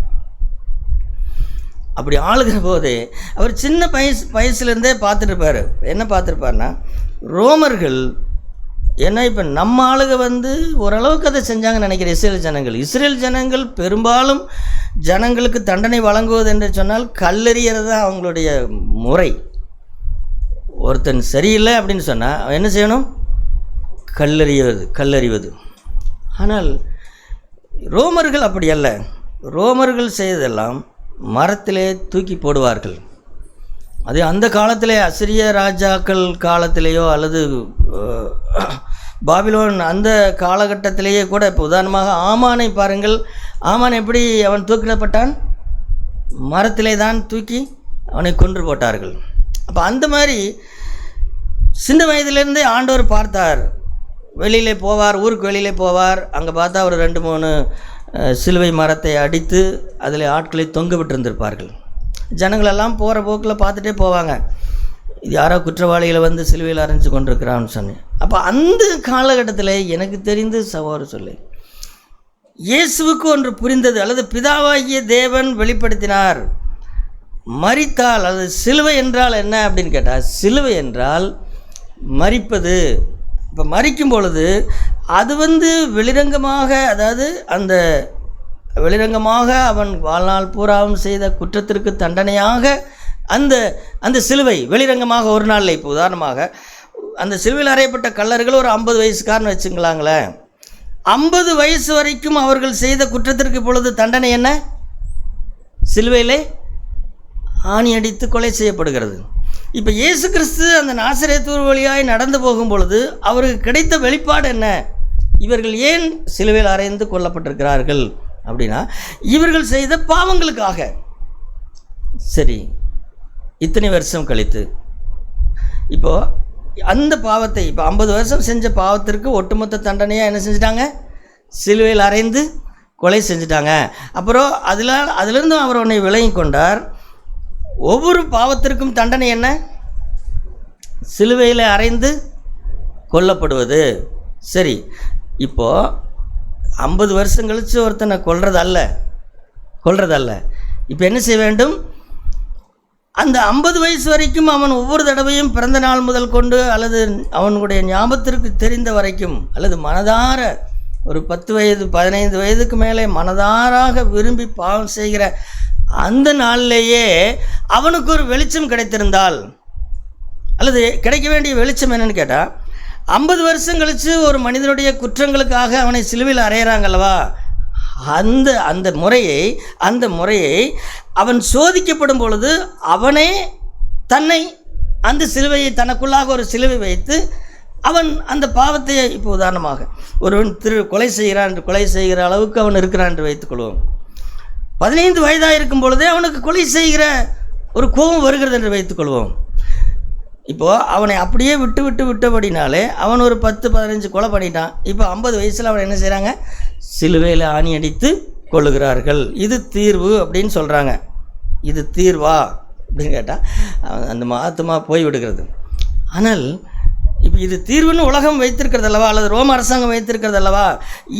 அப்படி ஆளுகிற போதே அவர் சின்ன வயசுலேருந்தே பார்த்துட்டுருப்பார். என்ன பார்த்துருப்பார்னா, ரோமர்கள் ஏன்னா இப்போ நம்ம ஆளுக ஓரளவுக்கு அதை செஞ்சாங்கன்னு நினைக்கிறேன். இஸ்ரேல் ஜனங்கள் பெரும்பாலும் ஜனங்களுக்கு தண்டனை வழங்குவது என்று சொன்னால் கல்லெறியறது தான் அவங்களுடைய முறை. ஒருத்தன் சரியில்லை அப்படின்னு சொன்னால் என்ன செய்யணும்? கல்லறிவது. ஆனால் ரோமர்கள் அப்படி அல்ல. ரோமர்கள் செய்ததெல்லாம் மரத்திலே தூக்கி போடுவார்கள். அது அந்த காலத்திலே அசிரிய ராஜாக்கள் காலத்திலேயோ அல்லது பாபிலோன் அந்த காலகட்டத்திலேயே கூட, இப்போ உதாரணமாக ஆமானை பாருங்கள். ஆமான் எப்படி அவன் தூக்கிடப்பட்டான்? மரத்திலே தான் தூக்கி அவனை கொன்று போட்டார்கள். அப்போ அந்த மாதிரி சின்ன வயதிலிருந்தே ஆண்டவர் பார்த்தார். வெளியிலே போவார், ஊருக்கு வெளியிலே போவார். அங்கே பார்த்தா ஒரு 2-3 சிலுவை மரத்தை அடித்து அதில் ஆட்களை தொங்க விட்டுருந்திருப்பார்கள். ஜனங்களெல்லாம் போகிற போக்கில் பார்த்துட்டே போவாங்க, இது யாரோ குற்றவாளிகளை வந்து சிலுவையில் அரைஞ்சு கொண்டிருக்கிறான்னு சொன்னேன். அப்போ அந்த காலகட்டத்தில் எனக்கு தெரிந்து சகோதரர் சொல்லி இயேசுவுக்கு ஒன்று புரிந்தது, அல்லது பிதாவாகிய தேவன் வெளிப்படுத்தினார். மரித்தால், அல்லது சிலுவை என்றால் என்ன அப்படின்னு கேட்டால், சிலுவை என்றால் மரிப்பது. இப்போ மரிக்கும் பொழுது அது வெளிரங்கமாக, அதாவது அந்த வெளிரங்கமாக அவன் வாழ்நாள் பூராவும் செய்த குற்றத்திற்கு தண்டனையாக அந்த சிலுவை வெளிரங்கமாக ஒரு நாளில், இப்போ உதாரணமாக அந்த சிலுவையில் அறையப்பட்ட கல்லர்கள் ஒரு 50 வயசுக்காரன்னு வச்சுங்களாங்களேன். 50 வயசு வரைக்கும் அவர்கள் செய்த குற்றத்திற்கு இப்பொழுது தண்டனை என்ன? சிலுவையிலே ஆணி அடித்து கொலை செய்யப்படுகிறது. இப்போ இயேசு கிறிஸ்து அந்த நாசரேத்தூர் வழியாய் நடந்து போகும் பொழுது அவருக்கு கிடைத்த வெளிப்பாடு என்ன? இவர்கள் ஏன் சிலுவையில் அறைந்து கொல்லப்பட்டிருக்கிறார்கள் அப்படின்னா, இவர்கள் செய்த பாவங்களுக்காக. சரி, இத்தனை வருஷம் கழித்து இப்போது அந்த பாவத்தை, இப்போ 50 வருஷம் செஞ்ச பாவத்திற்கு ஒட்டுமொத்த தண்டனையாக என்ன செஞ்சிட்டாங்க? சிலுவையில் அறைந்து கொலை செஞ்சிட்டாங்க. அப்புறம் அதிலிருந்து அவர் உன்னை விலகி கொண்டார். ஒவ்வொரு பாவத்திற்கும் தண்டனை என்ன? சிலுவையில் அறைந்து கொல்லப்படுவது. சரி, இப்போது 50 வருஷம் கழித்து ஒருத்தனை கொல்றதல்ல. இப்போ என்ன செய்ய வேண்டும்? அந்த 50 வயசு வரைக்கும் அவன் ஒவ்வொரு தடவையும் பிறந்த நாள் முதல் கொண்டு, அல்லது அவனுடைய ஞாபகத்திற்கு தெரிந்த வரைக்கும், அல்லது மனதார ஒரு 10 வயது 15 வயதுக்கு மேலே மனதாராக விரும்பி பாவம் செய்கிற அந்த நாளிலேயே அவனுக்கு ஒரு வெளிச்சம் கிடைத்திருந்தால், அல்லது கிடைக்க வேண்டிய வெளிச்சம் என்னன்னு கேட்டால், 50 வருஷம் கழித்து ஒரு மனிதனுடைய குற்றங்களுக்காக அவனை சிலுவையில் அறையிறாங்கல்லவா, அந்த முறையை அவன் சோதிக்கப்படும் பொழுது அவனே தன்னை அந்த சிலுவையை தனக்குள்ளாக ஒரு சிலுவை வைத்து அவன் அந்த பாவத்தை, இப்போ உதாரணமாக ஒருவன் கொலை செய்கிற அளவுக்கு அவன் இருக்கிறான் என்று வைத்துக்கொள்வோம். 15 வயதாக இருக்கும் பொழுதே அவனுக்கு கொலை செய்கிற ஒரு கோபம் வருகிறது என்று வைத்துக்கொள்வோம். இப்போது அவனை அப்படியே விட்டபடினாலே அவன் ஒரு 10-15 கொலை பண்ணிட்டான். இப்போ 50 வயசில் அவன் என்ன செய்கிறாங்க? சிலுவையில் ஆணி அடித்து கொள்ளுகிறார்கள். இது தீர்வு அப்படின்னு சொல்கிறாங்க. இது தீர்வா அப்படின்னு கேட்டால் அந்த ஆத்மா போய் விடுகிறது. ஆனால் இப்போ இது தீர்வுன்னு உலகம் வைத்திருக்கிறது அல்லவா, அல்லது ரோம அரசாங்கம் வைத்திருக்கிறது அல்லவா,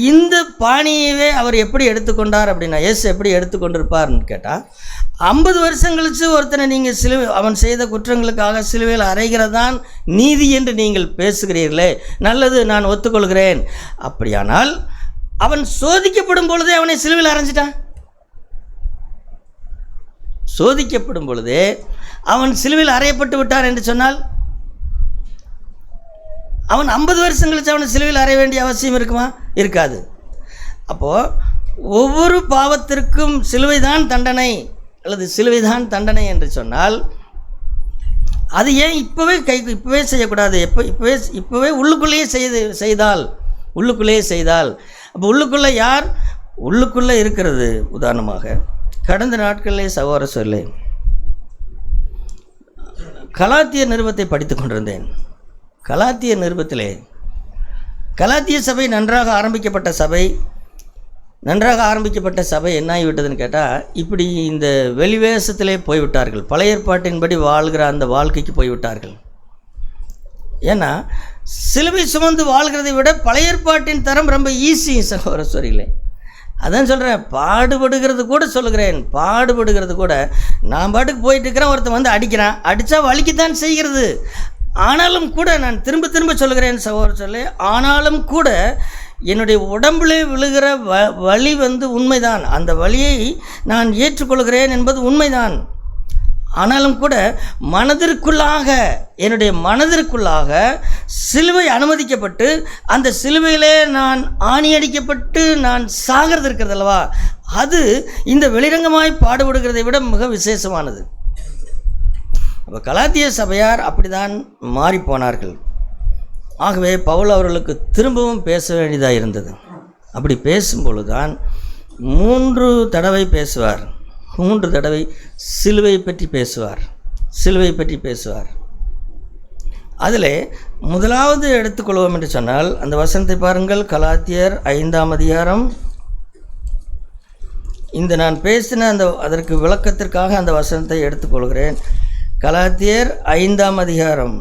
இந்த பாணியவே அவர் எப்படி எடுத்துக்கொண்டார் அப்படின்னா, இயேசு எப்படி எடுத்துக்கொண்டிருப்பார்னு கேட்டால், 50 வருஷம் கழித்து ஒருத்தனை நீங்கள் அவன் செய்த குற்றங்களுக்காக சிலுவையில் அறைகிறதான் நீதி என்று நீங்கள் பேசுகிறீர்களே, நல்லது, நான் ஒத்துக்கொள்கிறேன். அப்படியானால் அவன் சோதிக்கப்படும் பொழுதே அவனை சிலுவையில் அறைஞ்சிட்டான். சோதிக்கப்படும் பொழுதே அவன் சிலுவையில் அறையப்பட்டு விட்டான் என்று சொன்னால், அவன் 50 வருஷம் கழித்து அவனை சிலுவையில் அறைய வேண்டிய அவசியம் இருக்குமா? இருக்காது. அப்போது ஒவ்வொரு பாவத்திற்கும் சிலுவைதான் தண்டனை, அல்லது சிலுவைதான் தண்டனை என்று சொன்னால், அது ஏன் இப்போவே செய்யக்கூடாது? இப்போவே உள்ளுக்குள்ளேயே செய்தால் அப்போ உள்ளுக்குள்ளே யார்? உள்ளுக்குள்ளே இருக்கிறது. உதாரணமாக கடந்த நாட்களிலே சகோதரர் சொல்லி கலாத்திய நிருபத்தை படித்து கொண்டிருந்தேன். கலாத்திய நிருபத்திலே கலாத்திய சபை நன்றாக ஆரம்பிக்கப்பட்ட சபை என்ன ஆகிவிட்டதுன்னு கேட்டால், இப்படி இந்த வெளிவேசத்திலே போய்விட்டார்கள். பழைய ஏற்பாட்டின்படி வாழ்கிற அந்த வாழ்க்கைக்கு போய்விட்டார்கள். ஏன்னா சிலுவை சுமந்து வாழ்கிறதை விட பழைய ஏற்பாட்டின் தரம் ரொம்ப ஈஸி சகோதரர்களே. அதான் சொல்கிறேன், பாடுபடுகிறது கூட நான் பாட்டுக்கு போயிட்டு இருக்கிறேன், ஒருத்தன் வந்து அடிக்கிறான், அடித்தா வலிக்குத்தான் செய்கிறது. ஆனாலும் கூட நான் திரும்ப சொல்கிறேன் சகோதரர்களே, ஆனாலும் கூட என்னுடைய உடம்பிலே விழுகிற வலி உண்மைதான். அந்த வலியை நான் ஏற்றுக்கொள்கிறேன் என்பது உண்மைதான். ஆனாலும் கூட என்னுடைய மனதிற்குள்ளாக சிலுவை அனுமதிக்கப்பட்டு அந்த சிலுவையிலே நான் ஆணியடிக்கப்பட்டு நான் சாகிறது இருக்கிறது அல்லவா, அது இந்த வெளிரங்கமாய் பாடுபடுகிறதை விட மிக விசேஷமானது. அப்போ கலாத்திய சபையார் அப்படிதான் மாறிப்போனார்கள். ஆகவே பவுல் அவர்களுக்கு திரும்பவும் பேச வேண்டியதாக இருந்தது. அப்படி பேசும்பொழுதுதான் 3 தடவை பேசுவார். 3 தடவை சிலுவை பற்றி பேசுவார். அதில் முதலாவது எடுத்துக்கொள்வோம் என்று சொன்னால் அந்த வசனத்தை பாருங்கள். கலாத்தியர் 5ஆம் அதிகாரம். இந்த நான் பேசின அதற்கு விளக்கத்திற்காக அந்த வசனத்தை எடுத்துக்கொள்கிறேன். கலாத்தியர் 5ஆம் அதிகாரம்.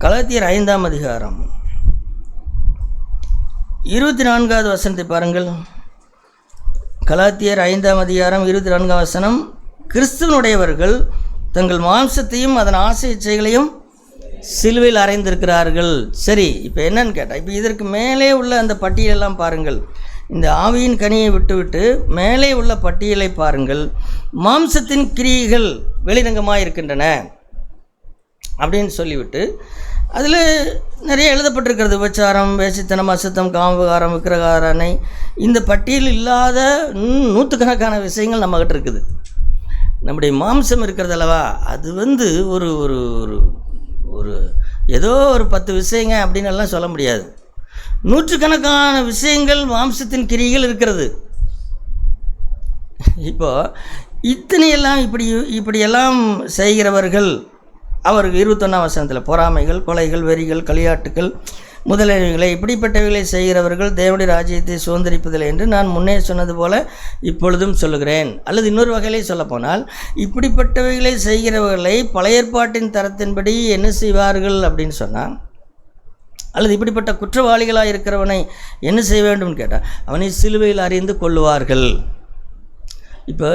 கலாத்தியர் 5ஆம் அதிகாரம் 24வது வசனத்தை பாருங்கள். கலாத்தியர் 5ஆம் அதிகாரம் 24ஆம் வசனம். கிறிஸ்துவனுடையவர்கள் தங்கள் மாம்சத்தையும் அதன் ஆசை இச்சைகளையும் சிலுவையில் அறைந்திருக்கிறார்கள். சரி, இப்போ என்னன்னு கேட்டால், இப்போ இதற்கு மேலே உள்ள அந்த பட்டியலெல்லாம் பாருங்கள். இந்த ஆவியின் கனியை விட்டுவிட்டு மேலே உள்ள பட்டியலை பாருங்கள். மாம்சத்தின் கிரியைகள் வெளிரங்கமாக இருக்கின்றன அப்படின்னு சொல்லிவிட்டு அதில் நிறைய எழுதப்பட்டிருக்கிறது. விபச்சாரம், வேசித்தனம், அசுத்தம், காமவிகாரம், விக்கிரகாரணை, இந்த பட்டியல் இல்லாத நூற்றுக்கணக்கான விஷயங்கள் நம்மகிட்ட இருக்குது. நம்முடைய மாம்சம் இருக்கிறது அல்லவா, அது ஒரு ஒரு ஒரு ஏதோ ஒரு 10 விஷயங்க அப்படின்னு எல்லாம் சொல்ல முடியாது. நூற்றுக்கணக்கான விஷயங்கள் மாம்சத்தின் கிரியைகள் இருக்கிறது. இப்போ இத்தனையெல்லாம் இப்படியெல்லாம் செய்கிறவர்கள் அவருக்கு 21ஆம் வசனத்தில் பொறாமைகள், கொலைகள், வெறிகள், களியாட்டுகள் முதலியவைகளை இப்படிப்பட்டவைகளை செய்கிறவர்கள் தேவனுடைய ராஜ்யத்தை சுதந்திரிப்பதில்லை என்று நான் முன்னே சொன்னது போல இப்பொழுதும் சொல்லுகிறேன். அல்லது இன்னொரு வகையிலே சொல்லப்போனால், இப்படிப்பட்டவைகளை செய்கிறவர்களை பழைய ஏற்பாட்டின் தரத்தின்படி என்ன செய்வார்கள் அப்படின்னு சொன்னால், அல்லது இப்படிப்பட்ட குற்றவாளிகளாக இருக்கிறவனை என்ன செய்ய வேண்டும் கேட்டால், அவனை சிலுவையில் அறைந்து கொள்ளுவார்கள். இப்போ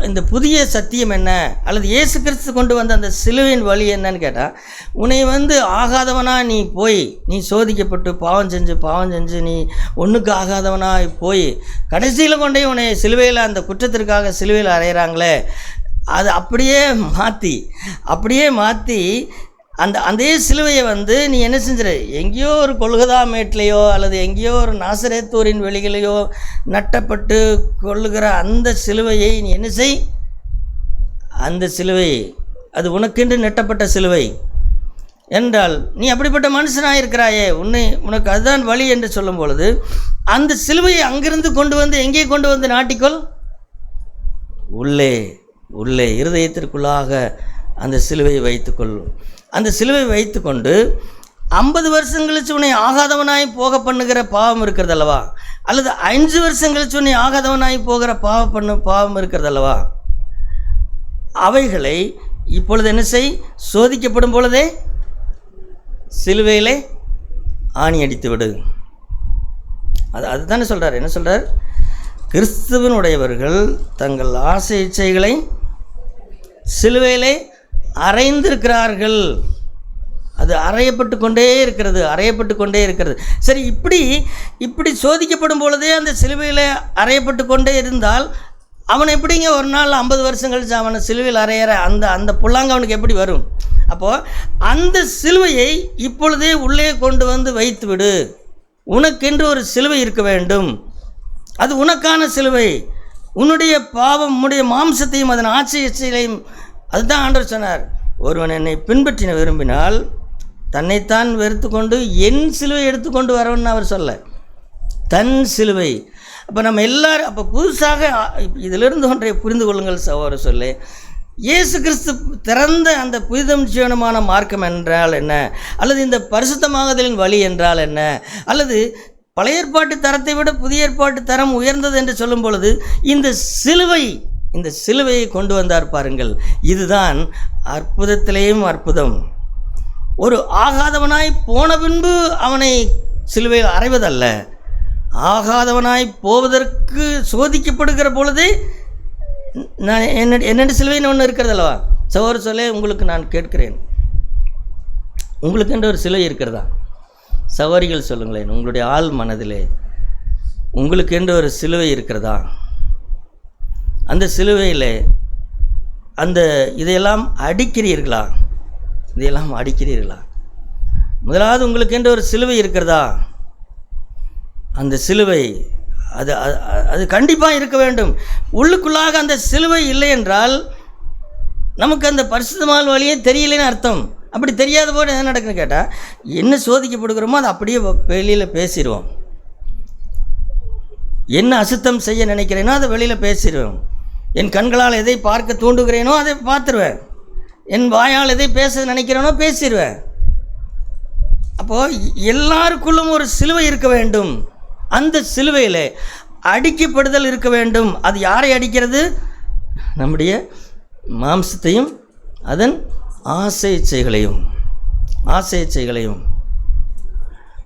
இந்த புதிய சத்தியம் என்ன, அல்லது இயேசு கிறிஸ்து கொண்டு வந்த அந்த சிலுவையின் வழி என்னன்னு கேட்டால், உன்னை ஆகாதவனாக நீ சோதிக்கப்பட்டு பாவம் செஞ்சு நீ ஒன்றுக்கு ஆகாதவனாக போய் கடைசியில் கொண்டே உன்னை சிலுவையில் அந்த குற்றத்திற்காக சிலுவையில் அறையிறாங்களே, அது அப்படியே மாற்றி அதே சிலுவையை நீ என்ன செஞ்சிரு, எங்கேயோ ஒரு கொல்கதா மேட்லேயோ அல்லது எங்கேயோ ஒரு நாசரேத்தூரின் வெளிகளையோ நட்டப்பட்டு கொள்ளுகிற அந்த சிலுவையை நீ என்ன செய், அந்த சிலுவை அது உனக்கென்று நெட்டப்பட்ட சிலுவை என்றால் நீ அப்படிப்பட்ட மனுஷனாக இருக்கிறாயே, உனக்கு அதுதான் வழி என்று சொல்லும் பொழுது அந்த சிலுவையை அங்கிருந்து எங்கே கொண்டு வந்து நாட்டிக்கொள், உள்ளே இருதயத்திற்குள்ளாக அந்த சிலுவையை வைத்துக்கொள். அந்த சிலுவை வைத்து கொண்டு 50 வருஷம் கழிச்சு உன்னை ஆகாதவனாய் போக பண்ணுகிற பாவம் இருக்கிறது அல்லவா, அல்லது 5 வருஷம் கழிச்சு உன்னை ஆகாதவனாய் போகிற பாவம் இருக்கிறது அல்லவா, அவைகளை இப்பொழுது என்ன செய், சோதிக்கப்படும் பொழுதே சிலுவையிலே ஆணி அடித்து விடு. அதுதானே சொல்கிறார். என்ன சொல்கிறார், கிறிஸ்துவனுடையவர்கள் தங்கள் ஆசை இச்சைகளை சிலுவையிலே அறைந்திருக்கிறார்கள். அது அறையப்பட்டு கொண்டே இருக்கிறது. சரி, இப்படி சோதிக்கப்படும் பொழுதே அந்த சிலுவையில் அறையப்பட்டு கொண்டே இருந்தால் அவன் எப்படிங்க ஒரு நாள் 50 வருஷம் கழிச்சு அவனை சிலுவையில் அறையிற அந்த புல்லாங்க அவனுக்கு எப்படி வரும்? அப்போது அந்த சிலுவையை இப்பொழுதே உள்ளே கொண்டு வைத்து விடு. உனக்கென்று ஒரு சிலுவை இருக்க வேண்டும். அது உனக்கான சிலுவை. உன்னுடைய பாவம், உன்னுடைய மாம்சத்தையும் அதன் ஆட்சி இச்சைகளையும், அதுதான் ஆண்டவர் சொன்னார், ஒருவன் என்னை பின்பற்றின விரும்பினால் தன்னைத்தான் வெறுத்து கொண்டு என் சிலுவை எடுத்துக்கொண்டு வரணும்னு அவர் சொல்ல, தன் சிலுவை. அப்போ நம்ம எல்லாரும் புதுசாக இதிலிருந்து ஒன்றை புரிந்து கொள்ளுங்கள் சகோதரர் சொல்ல, இயேசு கிறிஸ்து திறந்த அந்த புனிதம் ஜீவனமான மார்க்கம் என்றால் என்ன, அல்லது இந்த பரிசுத்தமாகுதலின் வழி என்றால் என்ன, அல்லது பழைய ஏற்பாட்டு தரத்தை விட புதிய ஏற்பாட்டு தரம் உயர்ந்தது என்று சொல்லும் பொழுது இந்த சிலுவையை கொண்டு வந்தார் பாருங்கள். இதுதான் அற்புதத்திலேயும் அற்புதம். ஒரு ஆகாதவனாய் போன பின்பு அவனை சிலுவையில் அறைவதல்ல, ஆகாதவனாய் போவதற்கு சோதிக்கப்படுகிற பொழுதே நான் என்னென்ன சிலுவைன்னு ஒன்று இருக்கிறது அல்லவா சகோதரர் சொல்ல, உங்களுக்கு நான் கேட்கிறேன், உங்களுக்கு என்று ஒரு சிலுவை இருக்கிறதா? சகோதரிகள் சொல்லுங்களேன், உங்களுடைய ஆள் மனதிலே உங்களுக்கு என்று ஒரு சிலுவை இருக்கிறதா? அந்த சிலுவையில் இதையெல்லாம் அடிக்கிறீர்களா? இதையெல்லாம் அடிக்கிறீர்களா? முதலாவது உங்களுக்கு என்று ஒரு சிலுவை இருக்கிறதா? அந்த சிலுவை அது கண்டிப்பாக இருக்க வேண்டும். உள்ளுக்குள்ளாக அந்த சிலுவை இல்லை என்றால் நமக்கு அந்த பரிசுத்தமான வழியே தெரியலன்னு அர்த்தம். அப்படி தெரியாத போது என்ன நடக்குன்னு கேட்டால், என்ன சோதிக்கப்படுகிறோமோ அதை அப்படியே வெளியில் பேசிடுவோம். என்ன அசுத்தம் செய்ய நினைக்கிறேனோ அதை வெளியில் பேசிடுவேன். என் கண்களால் எதை பார்க்க தூண்டுகிறேனோ அதை பார்த்துருவேன். என் வாயால் எதை பேச நினைக்கிறேனோ பேசிடுவேன். அப்போது எல்லாருக்குள்ளும் ஒரு சிலுவை இருக்க வேண்டும். அந்த சிலுவையில் அடிக்கப்படுதல் இருக்க வேண்டும். அது யாரை அடிக்கிறது? நம்முடைய மாம்சத்தையும் அதன் ஆசை இச்சைகளையும்.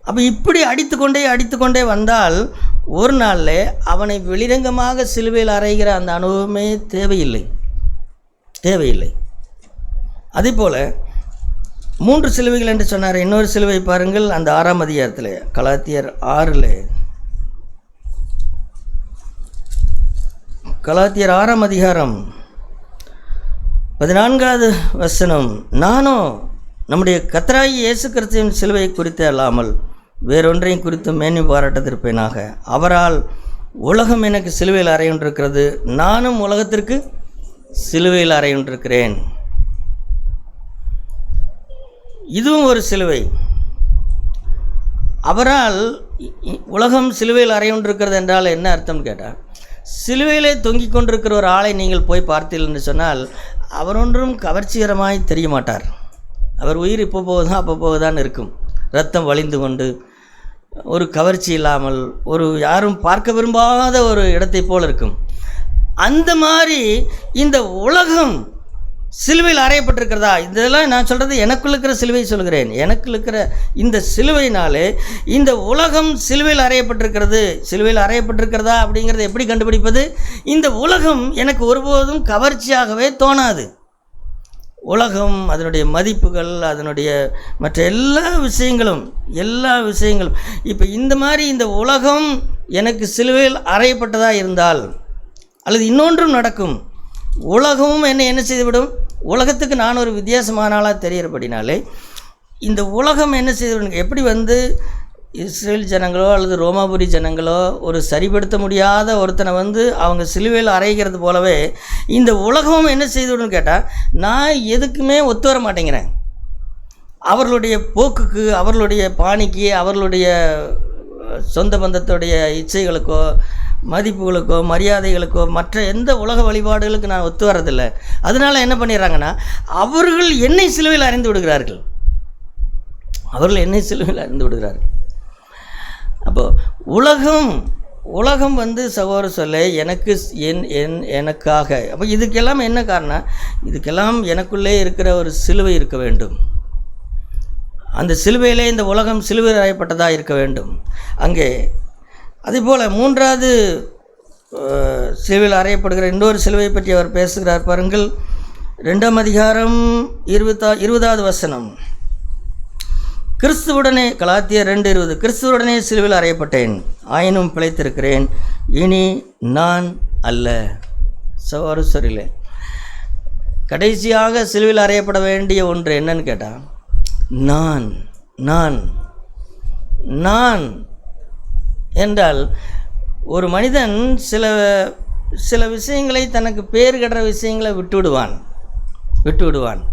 அப்போ இப்படி அடித்துக்கொண்டே வந்தால் ஒரு நாளில் அவனை வெளிரங்கமாக சிலுவையில் அறைகிற அந்த அனுபவமே தேவையில்லை. அதே போல் 3 சிலுவைகள் என்று சொன்னார். இன்னொரு சிலுவை பாருங்கள், அந்த 6ஆம் அதிகாரத்தில், கலாத்தியர் 6ஆம் அதிகாரம் 14வது வசனம், நானும் நம்முடைய கர்த்தராகிய இயேசு கிறிஸ்துவின் சிலுவை குறித்து அல்லாமல் வேறொன்றையும் குறித்து மேன்மை பாராட்டத்திருப்பேனாக. அவரால் உலகம் எனக்கு சிலுவையில் அறையுண்டிருக்கிறது, நானும் உலகத்திற்கு சிலுவையில் அறையுண்டிருக்கிறேன். இதுவும் ஒரு சிலுவை. அவரால் உலகம் சிலுவையில் அறையுண்டிருக்கிறது என்றால் என்ன அர்த்தம்னு கேட்டால், சிலுவையிலே தொங்கிக் கொண்டிருக்கிற ஒரு ஆளை நீங்கள் போய் பார்த்தீர்கள் என்று சொன்னால் அவர் ஒன்றும் கவர்ச்சிகரமாய் தெரிய மாட்டார். அவர் உயிர் இப்போ போகுதான் அப்போ போகுதான் இருக்கும். இரத்தம் வழிந்து கொண்டு ஒரு கவர்ச்சி இல்லாமல் ஒரு யாரும் பார்க்க விரும்பாத ஒரு இடத்தை போல் இருக்கும். அந்த மாதிரி இந்த உலகம் சிலுவையில் அறையப்பட்டிருக்கிறதா? இதெல்லாம் நான் சொல்கிறது எனக்குள்ள இருக்கிற சிலுவை சொல்கிறேன். எனக்குள்ள இருக்கிற இந்த சிலுவையினாலே இந்த உலகம் சிலுவையில் அறையப்பட்டிருக்கிறதா அப்படிங்கிறத எப்படி கண்டுபிடிப்பது? இந்த உலகம் எனக்கு ஒருபோதும் கவர்ச்சியாகவே தோணாது. உலகம், அதனுடைய மதிப்புகள், அதனுடைய மற்ற எல்லா விஷயங்களும் இப்போ இந்த மாதிரி இந்த உலகம் எனக்கு சிலுவையில் அறையப்பட்டதாக இருந்தால், அல்லது இன்னொன்றும் நடக்கும், உலகமும் என்ன செய்துவிடும்? உலகத்துக்கு நான் ஒரு வித்தியாசமான ஆளாக தெரிகிறபடினாலே இந்த உலகம் என்ன செய்துவிடும்? எப்படி இஸ்ரேல் ஜனங்களோ அல்லது ரோமாபுரி ஜனங்களோ ஒரு சரிப்படுத்த முடியாத ஒருத்தனை அவங்க சிலுவையில் அறைகிறது போலவே இந்த உலகமும் என்ன செய்துவிடும் கேட்டால், நான் எதுக்குமே ஒத்து வர மாட்டேங்கிறேன். அவர்களுடைய போக்குக்கு, அவர்களுடைய பாணிக்கு, அவர்களுடைய சொந்த பந்தத்துடைய இச்சைகளுக்கோ மதிப்புகளுக்கோ மரியாதைகளுக்கோ மற்ற எந்த உலக வழிபாடுகளுக்கு நான் ஒத்து வர்றதில்லை. அதனால் என்ன பண்ணிடுறாங்கன்னா, அவர்கள் என்னை சிலுவையில் அறிந்து விடுகிறார்கள். அப்போது உலகம் சகோதர சொல்ல எனக்காக. அப்போ இதுக்கெல்லாம் என்ன காரணம்? இதுக்கெல்லாம் எனக்குள்ளே இருக்கிற ஒரு சிலுவை இருக்க வேண்டும். அந்த சிலுவையிலே இந்த உலகம் சிலுவையில் அறையப்பட்டதாக இருக்க வேண்டும். அங்கே அதேபோல் 3வது சிலுவையில் அறையப்படுகிற இன்னொரு சிலுவை பற்றி அவர் பேசுகிறார் பாருங்கள். 2ஆம் அதிகாரம் 20வது வசனம், கிறிஸ்துவுடனே, கலாத்தியர் 2:20, கிறிஸ்துவுடனே சிலுவையில் அறையப்பட்டேன், ஆயினும் பிழைத்திருக்கிறேன், இனி நான் அல்ல. சகோதரர்களே, கடைசியாக சிலுவையில் அறையப்பட வேண்டிய ஒன்று என்னன்னு கேட்டால், நான் என்றால் ஒரு மனிதன் சில விஷயங்களை, தனக்கு பேர் கெடுற விஷயங்களை விட்டு விடுவான்.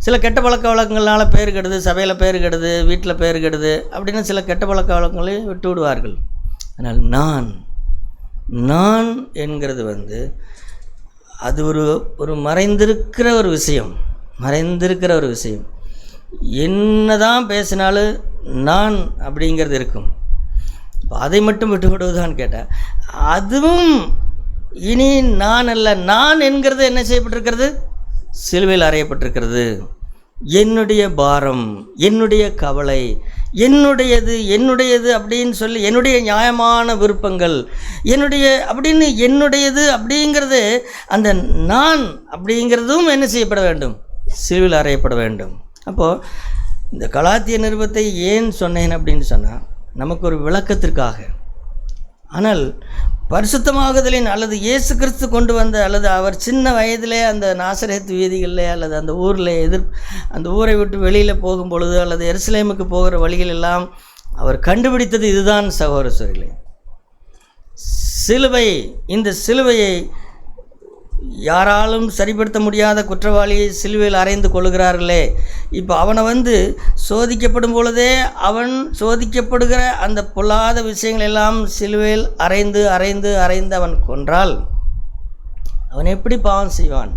சில கெட்ட பழக்க வழக்கங்களால் பேர் கெடுது, சபையில் பேர் கெடுது, வீட்டில் பேர் கெடுது அப்படின்னு சில கெட்ட பழக்க வழக்கங்களை விட்டு விடுவார்கள். ஆனால் நான் என்கிறது அது ஒரு மறைந்திருக்கிற ஒரு விஷயம். என்னதான் பேசினாலும் நான் அப்படிங்கிறது இருக்கும். இப்போ அதை மட்டும் விட்டு விடுவதான்னு கேட்டால், அதுவும் இனி நான் அல்ல. நான் என்கிறது என்ன செய்யப்பட்டிருக்கிறது? சிலுவையில் அறையப்பட்டிருக்கிறது. என்னுடைய பாரம், என்னுடைய கவலை, என்னுடையது அப்படின்னு சொல்லி, என்னுடைய நியாயமான விருப்பங்கள், என்னுடையது அப்படிங்கிறது, அந்த நான் அப்படிங்கிறதும் என்ன செய்யப்பட வேண்டும்? சிலுவையில் அறையப்பட வேண்டும். அப்போது இந்த கலாத்திய நிருபத்தை ஏன் சொன்னேன் அப்படின்னு சொன்னால் நமக்கு ஒரு விளக்கத்திற்காக. ஆனால் பரிசுத்தமாகுதலின் அல்லது இயேசு கிறிஸ்து கொண்டு வந்த அல்லது அவர் சின்ன வயதிலே அந்த நாசரேத்து வீதிகளில் அல்லது அந்த ஊரில் அந்த ஊரை விட்டு வெளியில் போகும் பொழுது அல்லது எருசலேமுக்கு போகிற வழிகள் எல்லாம் அவர் கண்டுபிடித்தது இதுதான் சகோதரர்களே. சிலுவை, இந்த சிலுவையை யாராலும் சரிப்படுத்த முடியாத குற்றவாளியை சிலுவையில் அறைந்து கொள்கிறார்களே, இப்போ அவனை சோதிக்கப்படும் பொழுதே அவன் சோதிக்கப்படுகிற அந்த பொல்லாத விஷயங்கள் எல்லாம் சிலுவையில் அறைந்து அறைந்து அறைந்து அவன் கொன்றால் அவன் எப்படி பாவம் செய்வான்?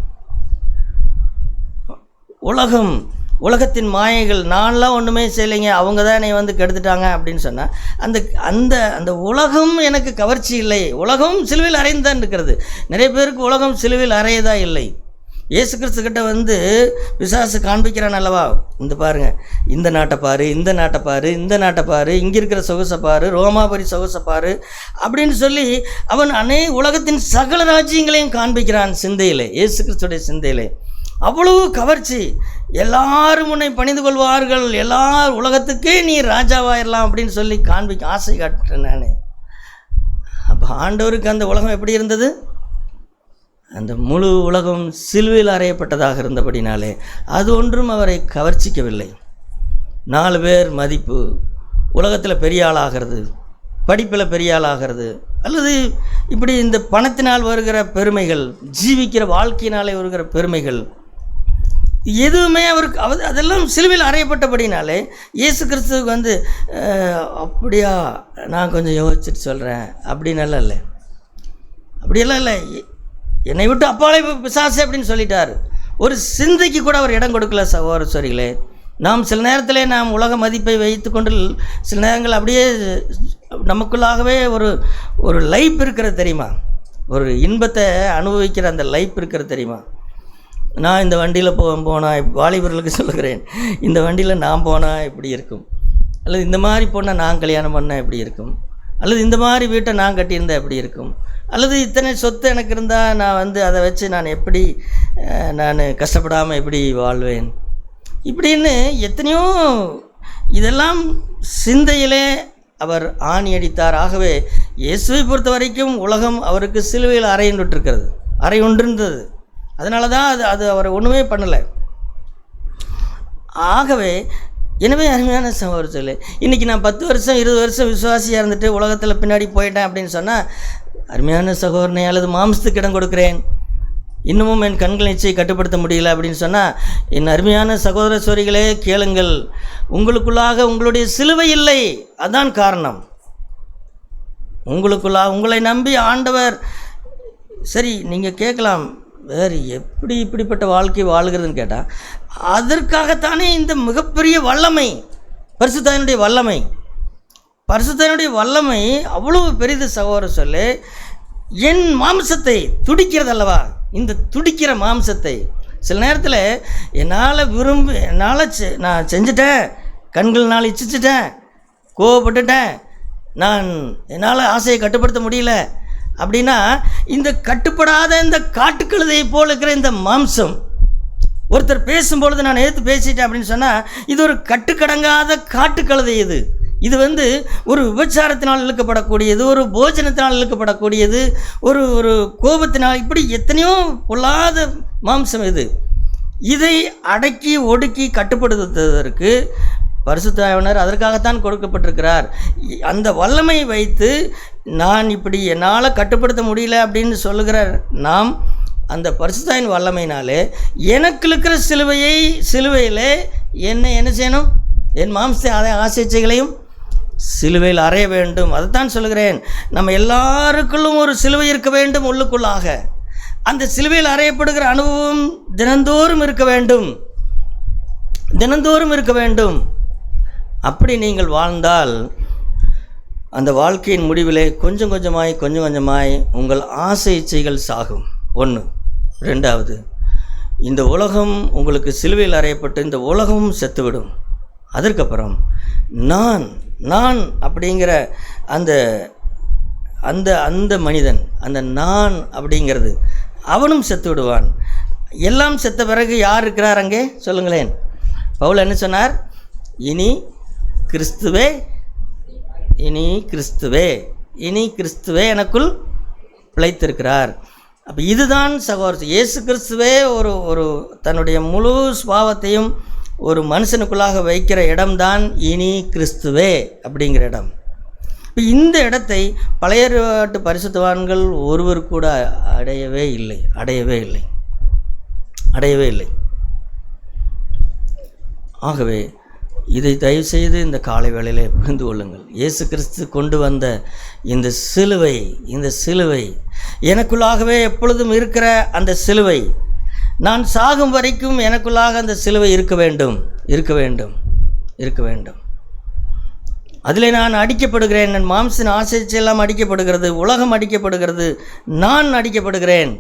உலகத்தின் மாயைகள், நான்லாம் ஒன்றுமே செய்யலைங்க, அவங்க தான் என்னை கெடுத்துட்டாங்க அப்படின்னு சொன்னால் அந்த அந்த அந்த உலகம் எனக்கு கவர்ச்சி இல்லை. உலகம் சிலுவையில் அறைந்து தான் இருக்கிறது. நிறைய பேருக்கு உலகம் சிலுவையில் அறையதா இல்லை. இயேசு கிறிஸ்து கிட்ட பிசாசு காண்பிக்கிறான் அல்லவா, இந்த பாருங்கள், இந்த நாட்டை பாரு, இந்த நாட்டை பாரு, இந்த நாட்டை பாரு, இங்கே இருக்கிற சொகுசை பாரு, ரோமாபுரி சொகுசை பாரு அப்படின்னு சொல்லி அவன் உலகத்தின் சகல ராஜ்யங்களையும் காண்பிக்கிறான் சிந்தையிலே, இயேசு கிறிஸ்துடைய சிந்தையிலே. அவ்வளவு கவர்ச்சி. எல்லாரும் உன்னை பணிந்து கொள்வார்கள், எல்லா உலகத்துக்கே நீ ராஜாவாயிடலாம் அப்படின்னு சொல்லி காண்பிக்க ஆசை காட்டுறேன் நான். அப்போ ஆண்டவருக்கு அந்த உலகம் எப்படி இருந்தது? அந்த முழு உலகம் சிலுவையில் அறையப்பட்டதாக இருந்தபடினாலே அது ஒன்றும் அவரை கவர்ச்சிக்கவில்லை. 4 பேர் மதிப்பு, உலகத்தில் பெரிய ஆளாகிறது, படிப்பில் பெரிய ஆளாகிறது, அல்லது இப்படி இந்த பணத்தினால் வருகிற பெருமைகள், ஜீவிக்கிற வாழ்க்கையினாலே வருகிற பெருமைகள், எதுவுமே அவருக்கு அதெல்லாம் சிலுவையில் அறையப்பட்டபடினாலே இயேசு கிறிஸ்துவுக்கு அப்படியா, நான் கொஞ்சம் யோசிச்சுட்டு சொல்கிறேன் அப்படின்னெல்லாம் இல்லை. அப்படியெல்லாம் இல்லை. என்னை விட்டு அப்பாலே பிசாசு அப்படின்னு சொல்லிட்டார். ஒரு சிந்தைக்கு கூட அவர் இடம் கொடுக்கல சகோதரர்களே. நாம் சில நேரத்தில் நாம் உலக மதிப்பை வைத்து கொண்டு சில நேரங்கள் அப்படியே நமக்குள்ளாகவே ஒரு லைஃப் இருக்கிறது தெரியுமா, ஒரு இன்பத்தை அனுபவிக்கிற அந்த லைஃப் இருக்கிறது தெரியுமா. நான் இந்த வண்டியில் போனால், வாலிபர்களுக்கு சொல்லுகிறேன், இந்த வண்டியில் நான் போனால் இப்படி இருக்கும், அல்லது இந்த மாதிரி போனால் நான் கல்யாணம் பண்ணால் எப்படி இருக்கும், அல்லது இந்த மாதிரி வீட்டை நான் கட்டியிருந்தால் எப்படி இருக்கும், அல்லது இத்தனை சொத்து எனக்கு இருந்தால் நான் அதை வச்சு நான் எப்படி நான் கஷ்டப்படாமல் எப்படி வாழ்வேன், இப்படின்னு எத்தனையோ இதெல்லாம் சிந்தையிலே அவர் ஆணி அடித்தார். ஆகவே இயேசுவை பொறுத்த வரைக்கும் உலகம் அவருக்கு சிலுவையில் அறை ஒன்றிருந்தது. அதனால தான் அது அவரை ஒன்றுமே பண்ணலை. ஆகவே எனவே அருமையான சகோதரர்களே, இன்றைக்கி நான் 10 வருஷம் 20 வருஷம் விசுவாசியாக இருந்துட்டு உலகத்தில் பின்னாடி போயிட்டேன் அப்படின்னு சொன்னால், அருமையான சகோதரனை, அல்லது மாம்சத்துக்கு இடம் கொடுக்குறேன், இன்னமும் என் கண்கள் நிச்சயம் கட்டுப்படுத்த முடியல அப்படின்னு சொன்னால், என் அருமையான சகோதர சோரிகளே கேளுங்கள், உங்களுக்குள்ளாக உங்களுடைய சிலுவை இல்லை, அதான் காரணம். உங்களை நம்பி ஆண்டவர், சரி நீங்கள் கேட்கலாம், வேறு எப்படி இப்படிப்பட்ட வாழ்க்கை வாழ்கிறதுன்னு கேட்டால், அதற்காகத்தானே இந்த மிகப்பெரிய வல்லமை, பரிசுத்தாவினுடைய வல்லமை அவ்வளவு பெரிது சகோதர சொல்லு. என் மாம்சத்தை துடிக்கிறதல்லவா, இந்த துடிக்கிற மாம்சத்தை சில நேரத்தில் என்னால் நான் செஞ்சுட்டேன், கண்கள்னால் இச்சிச்சிட்டேன், கோவப்பட்டுட்டேன், என்னால் ஆசையை கட்டுப்படுத்த முடியல அப்படின்னா, இந்த கட்டுப்படாத இந்த காட்டுக்கழுதையை போல் இருக்கிற இந்த மாம்சம், ஒருத்தர் பேசும்பொழுது நான் எடுத்து பேசிட்டேன் அப்படின்னு சொன்னால், இது ஒரு கட்டுக்கடங்காத காட்டுக்கழுதை. இது ஒரு விபச்சாரத்தினால் இழுக்கப்படக்கூடியது, ஒரு போஜனத்தினால் இழுக்கப்படக்கூடியது, ஒரு கோபத்தினால், இப்படி எத்தனையோ பொல்லாத மாம்சம். இதை அடக்கி ஒடுக்கி கட்டுப்படுத்துவதற்கு பரிசுத்தாவினர் அதற்காகத்தான் கொடுக்கப்பட்டிருக்கிறார். அந்த வல்லமை வைத்து நான் இப்படி என்னால் கட்டுப்படுத்த முடியல அப்படின்னு சொல்லுகிற நாம், அந்த பரிசுத்தாவின் வல்லமையினாலே எனக்கு இருக்கிற சிலுவையிலே என்ன செய்யணும், என் மாம்ச ஆசைச்சைகளையும் சிலுவையில் அறைய வேண்டும். அதைத்தான் சொல்லுகிறேன். நம்ம எல்லாருக்குள்ளும் ஒரு சிலுவை இருக்க வேண்டும் உள்ளுக்குள்ளாக. அந்த சிலுவையில் அறையப்படுகிற அனுபவம் தினந்தோறும் இருக்க வேண்டும். அப்படி நீங்கள் வாழ்ந்தால் அந்த வாழ்க்கையின் முடிவிலே கொஞ்சம் கொஞ்சமாய் உங்கள் ஆசை இச்சைகள் சாகும். 1. 2வது, இந்த உலகம் உங்களுக்கு சிலுவையில் அறையப்பட்டு இந்த உலகமும் செத்துவிடும். அதற்கப்புறம் நான் அப்படிங்கிற அந்த அந்த அந்த மனிதன், அந்த நான் அப்படிங்கிறது, அவனும் செத்து விடுவான். எல்லாம் செத்த பிறகு யார் இருக்கிறார் அங்கே சொல்லுங்களேன். பவுல் என்ன சொன்னார்? இனி கிறிஸ்துவே, இனி கிறிஸ்துவே, இனி கிறிஸ்துவே எனக்குள் பிழைத்திருக்கிறார். அப்போ இதுதான் சகோதரர், இயேசு கிறிஸ்துவே ஒரு தன்னுடைய முழு சுபாவத்தையும் ஒரு மனுஷனுக்குள்ளாக வைக்கிற இடம்தான் இனி கிறிஸ்துவே அப்படிங்கிற இடம். இப்போ இந்த இடத்தை பழைய ஏற்பாட்டு பரிசுத்தவான்கள் ஒருவர் கூட அடையவே இல்லை. ஆகவே இதை தயவுசெய்து இந்த காலை வேளையிலே புரிந்து கொள்ளுங்கள். இயேசு கிறிஸ்து கொண்டு வந்த இந்த சிலுவை எனக்குள்ளாகவே எப்பொழுதும் இருக்கிற அந்த சிலுவை, நான் சாகும் வரைக்கும் எனக்குள்ளாக அந்த சிலுவை இருக்க வேண்டும். அதில் நான் அடிக்கப்படுகிறேன். என் மாம்சின் ஆசைச்செல்லாம் அடிக்கப்படுகிறது, உலகம் அடிக்கப்படுகிறது, நான் அடிக்கப்படுகிறேன்,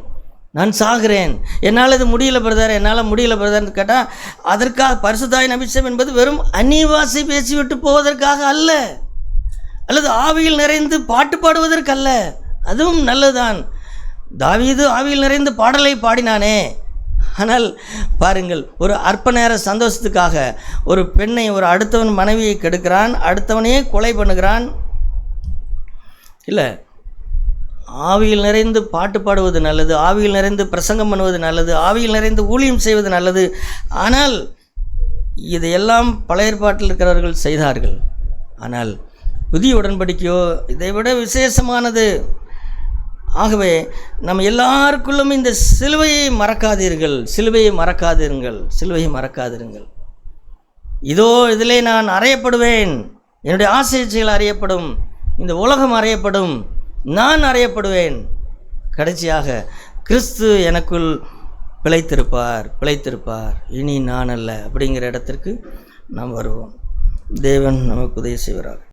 நான் சாகிறேன். என்னால் இது முடியல பிரதர்னு கேட்டால், அதற்காக பரிசுத்தாவின் அபிஷேகம் என்பது வெறும் அந்நியவாசி பேசிவிட்டு போவதற்காக அல்ல, அல்லது ஆவியில் நிறைந்து பாட்டு பாடுவதற்கு அல்ல. அதுவும் நல்லதுதான். தாவீது ஆவியில் நிறைந்து பாடலை பாடினானே. ஆனால் பாருங்கள், ஒரு அற்ப நேர சந்தோஷத்துக்காக ஒரு பெண்ணை, ஒரு அடுத்தவன் மனைவியை கெடுக்கிறான், அடுத்தவனையே கொலை பண்ணுகிறான். இல்லை, ஆவியில் நிறைந்து பாட்டு பாடுவது நல்லது, ஆவியில் நிறைந்து பிரசங்கம் பண்ணுவது நல்லது, ஆவியில் நிறைந்து ஊழியம் செய்வது நல்லது. ஆனால் இதையெல்லாம் பழைய ஏற்பாட்டில் இருக்கிறவர்கள் செய்தார்கள். ஆனால் புதிய உடன்படிக்கையோ இதை விட விசேஷமானது. ஆகவே நம்ம எல்லாருக்குள்ளும் இந்த சிலுவையை மறக்காதிருங்கள். இதோ இதிலே நான் அறையப்படுவேன், என்னுடைய ஆசைகள் அறையப்படும், இந்த உலகம் அறையப்படும், நான் அறையப்படுவேன். கடைசியாக கிறிஸ்து எனக்குள் பிழைத்திருப்பார், இனி நான் அல்ல அப்படிங்கிற இடத்திற்கு நாம் வருவோம். தேவன் நமக்கு உதவி செய்வார்.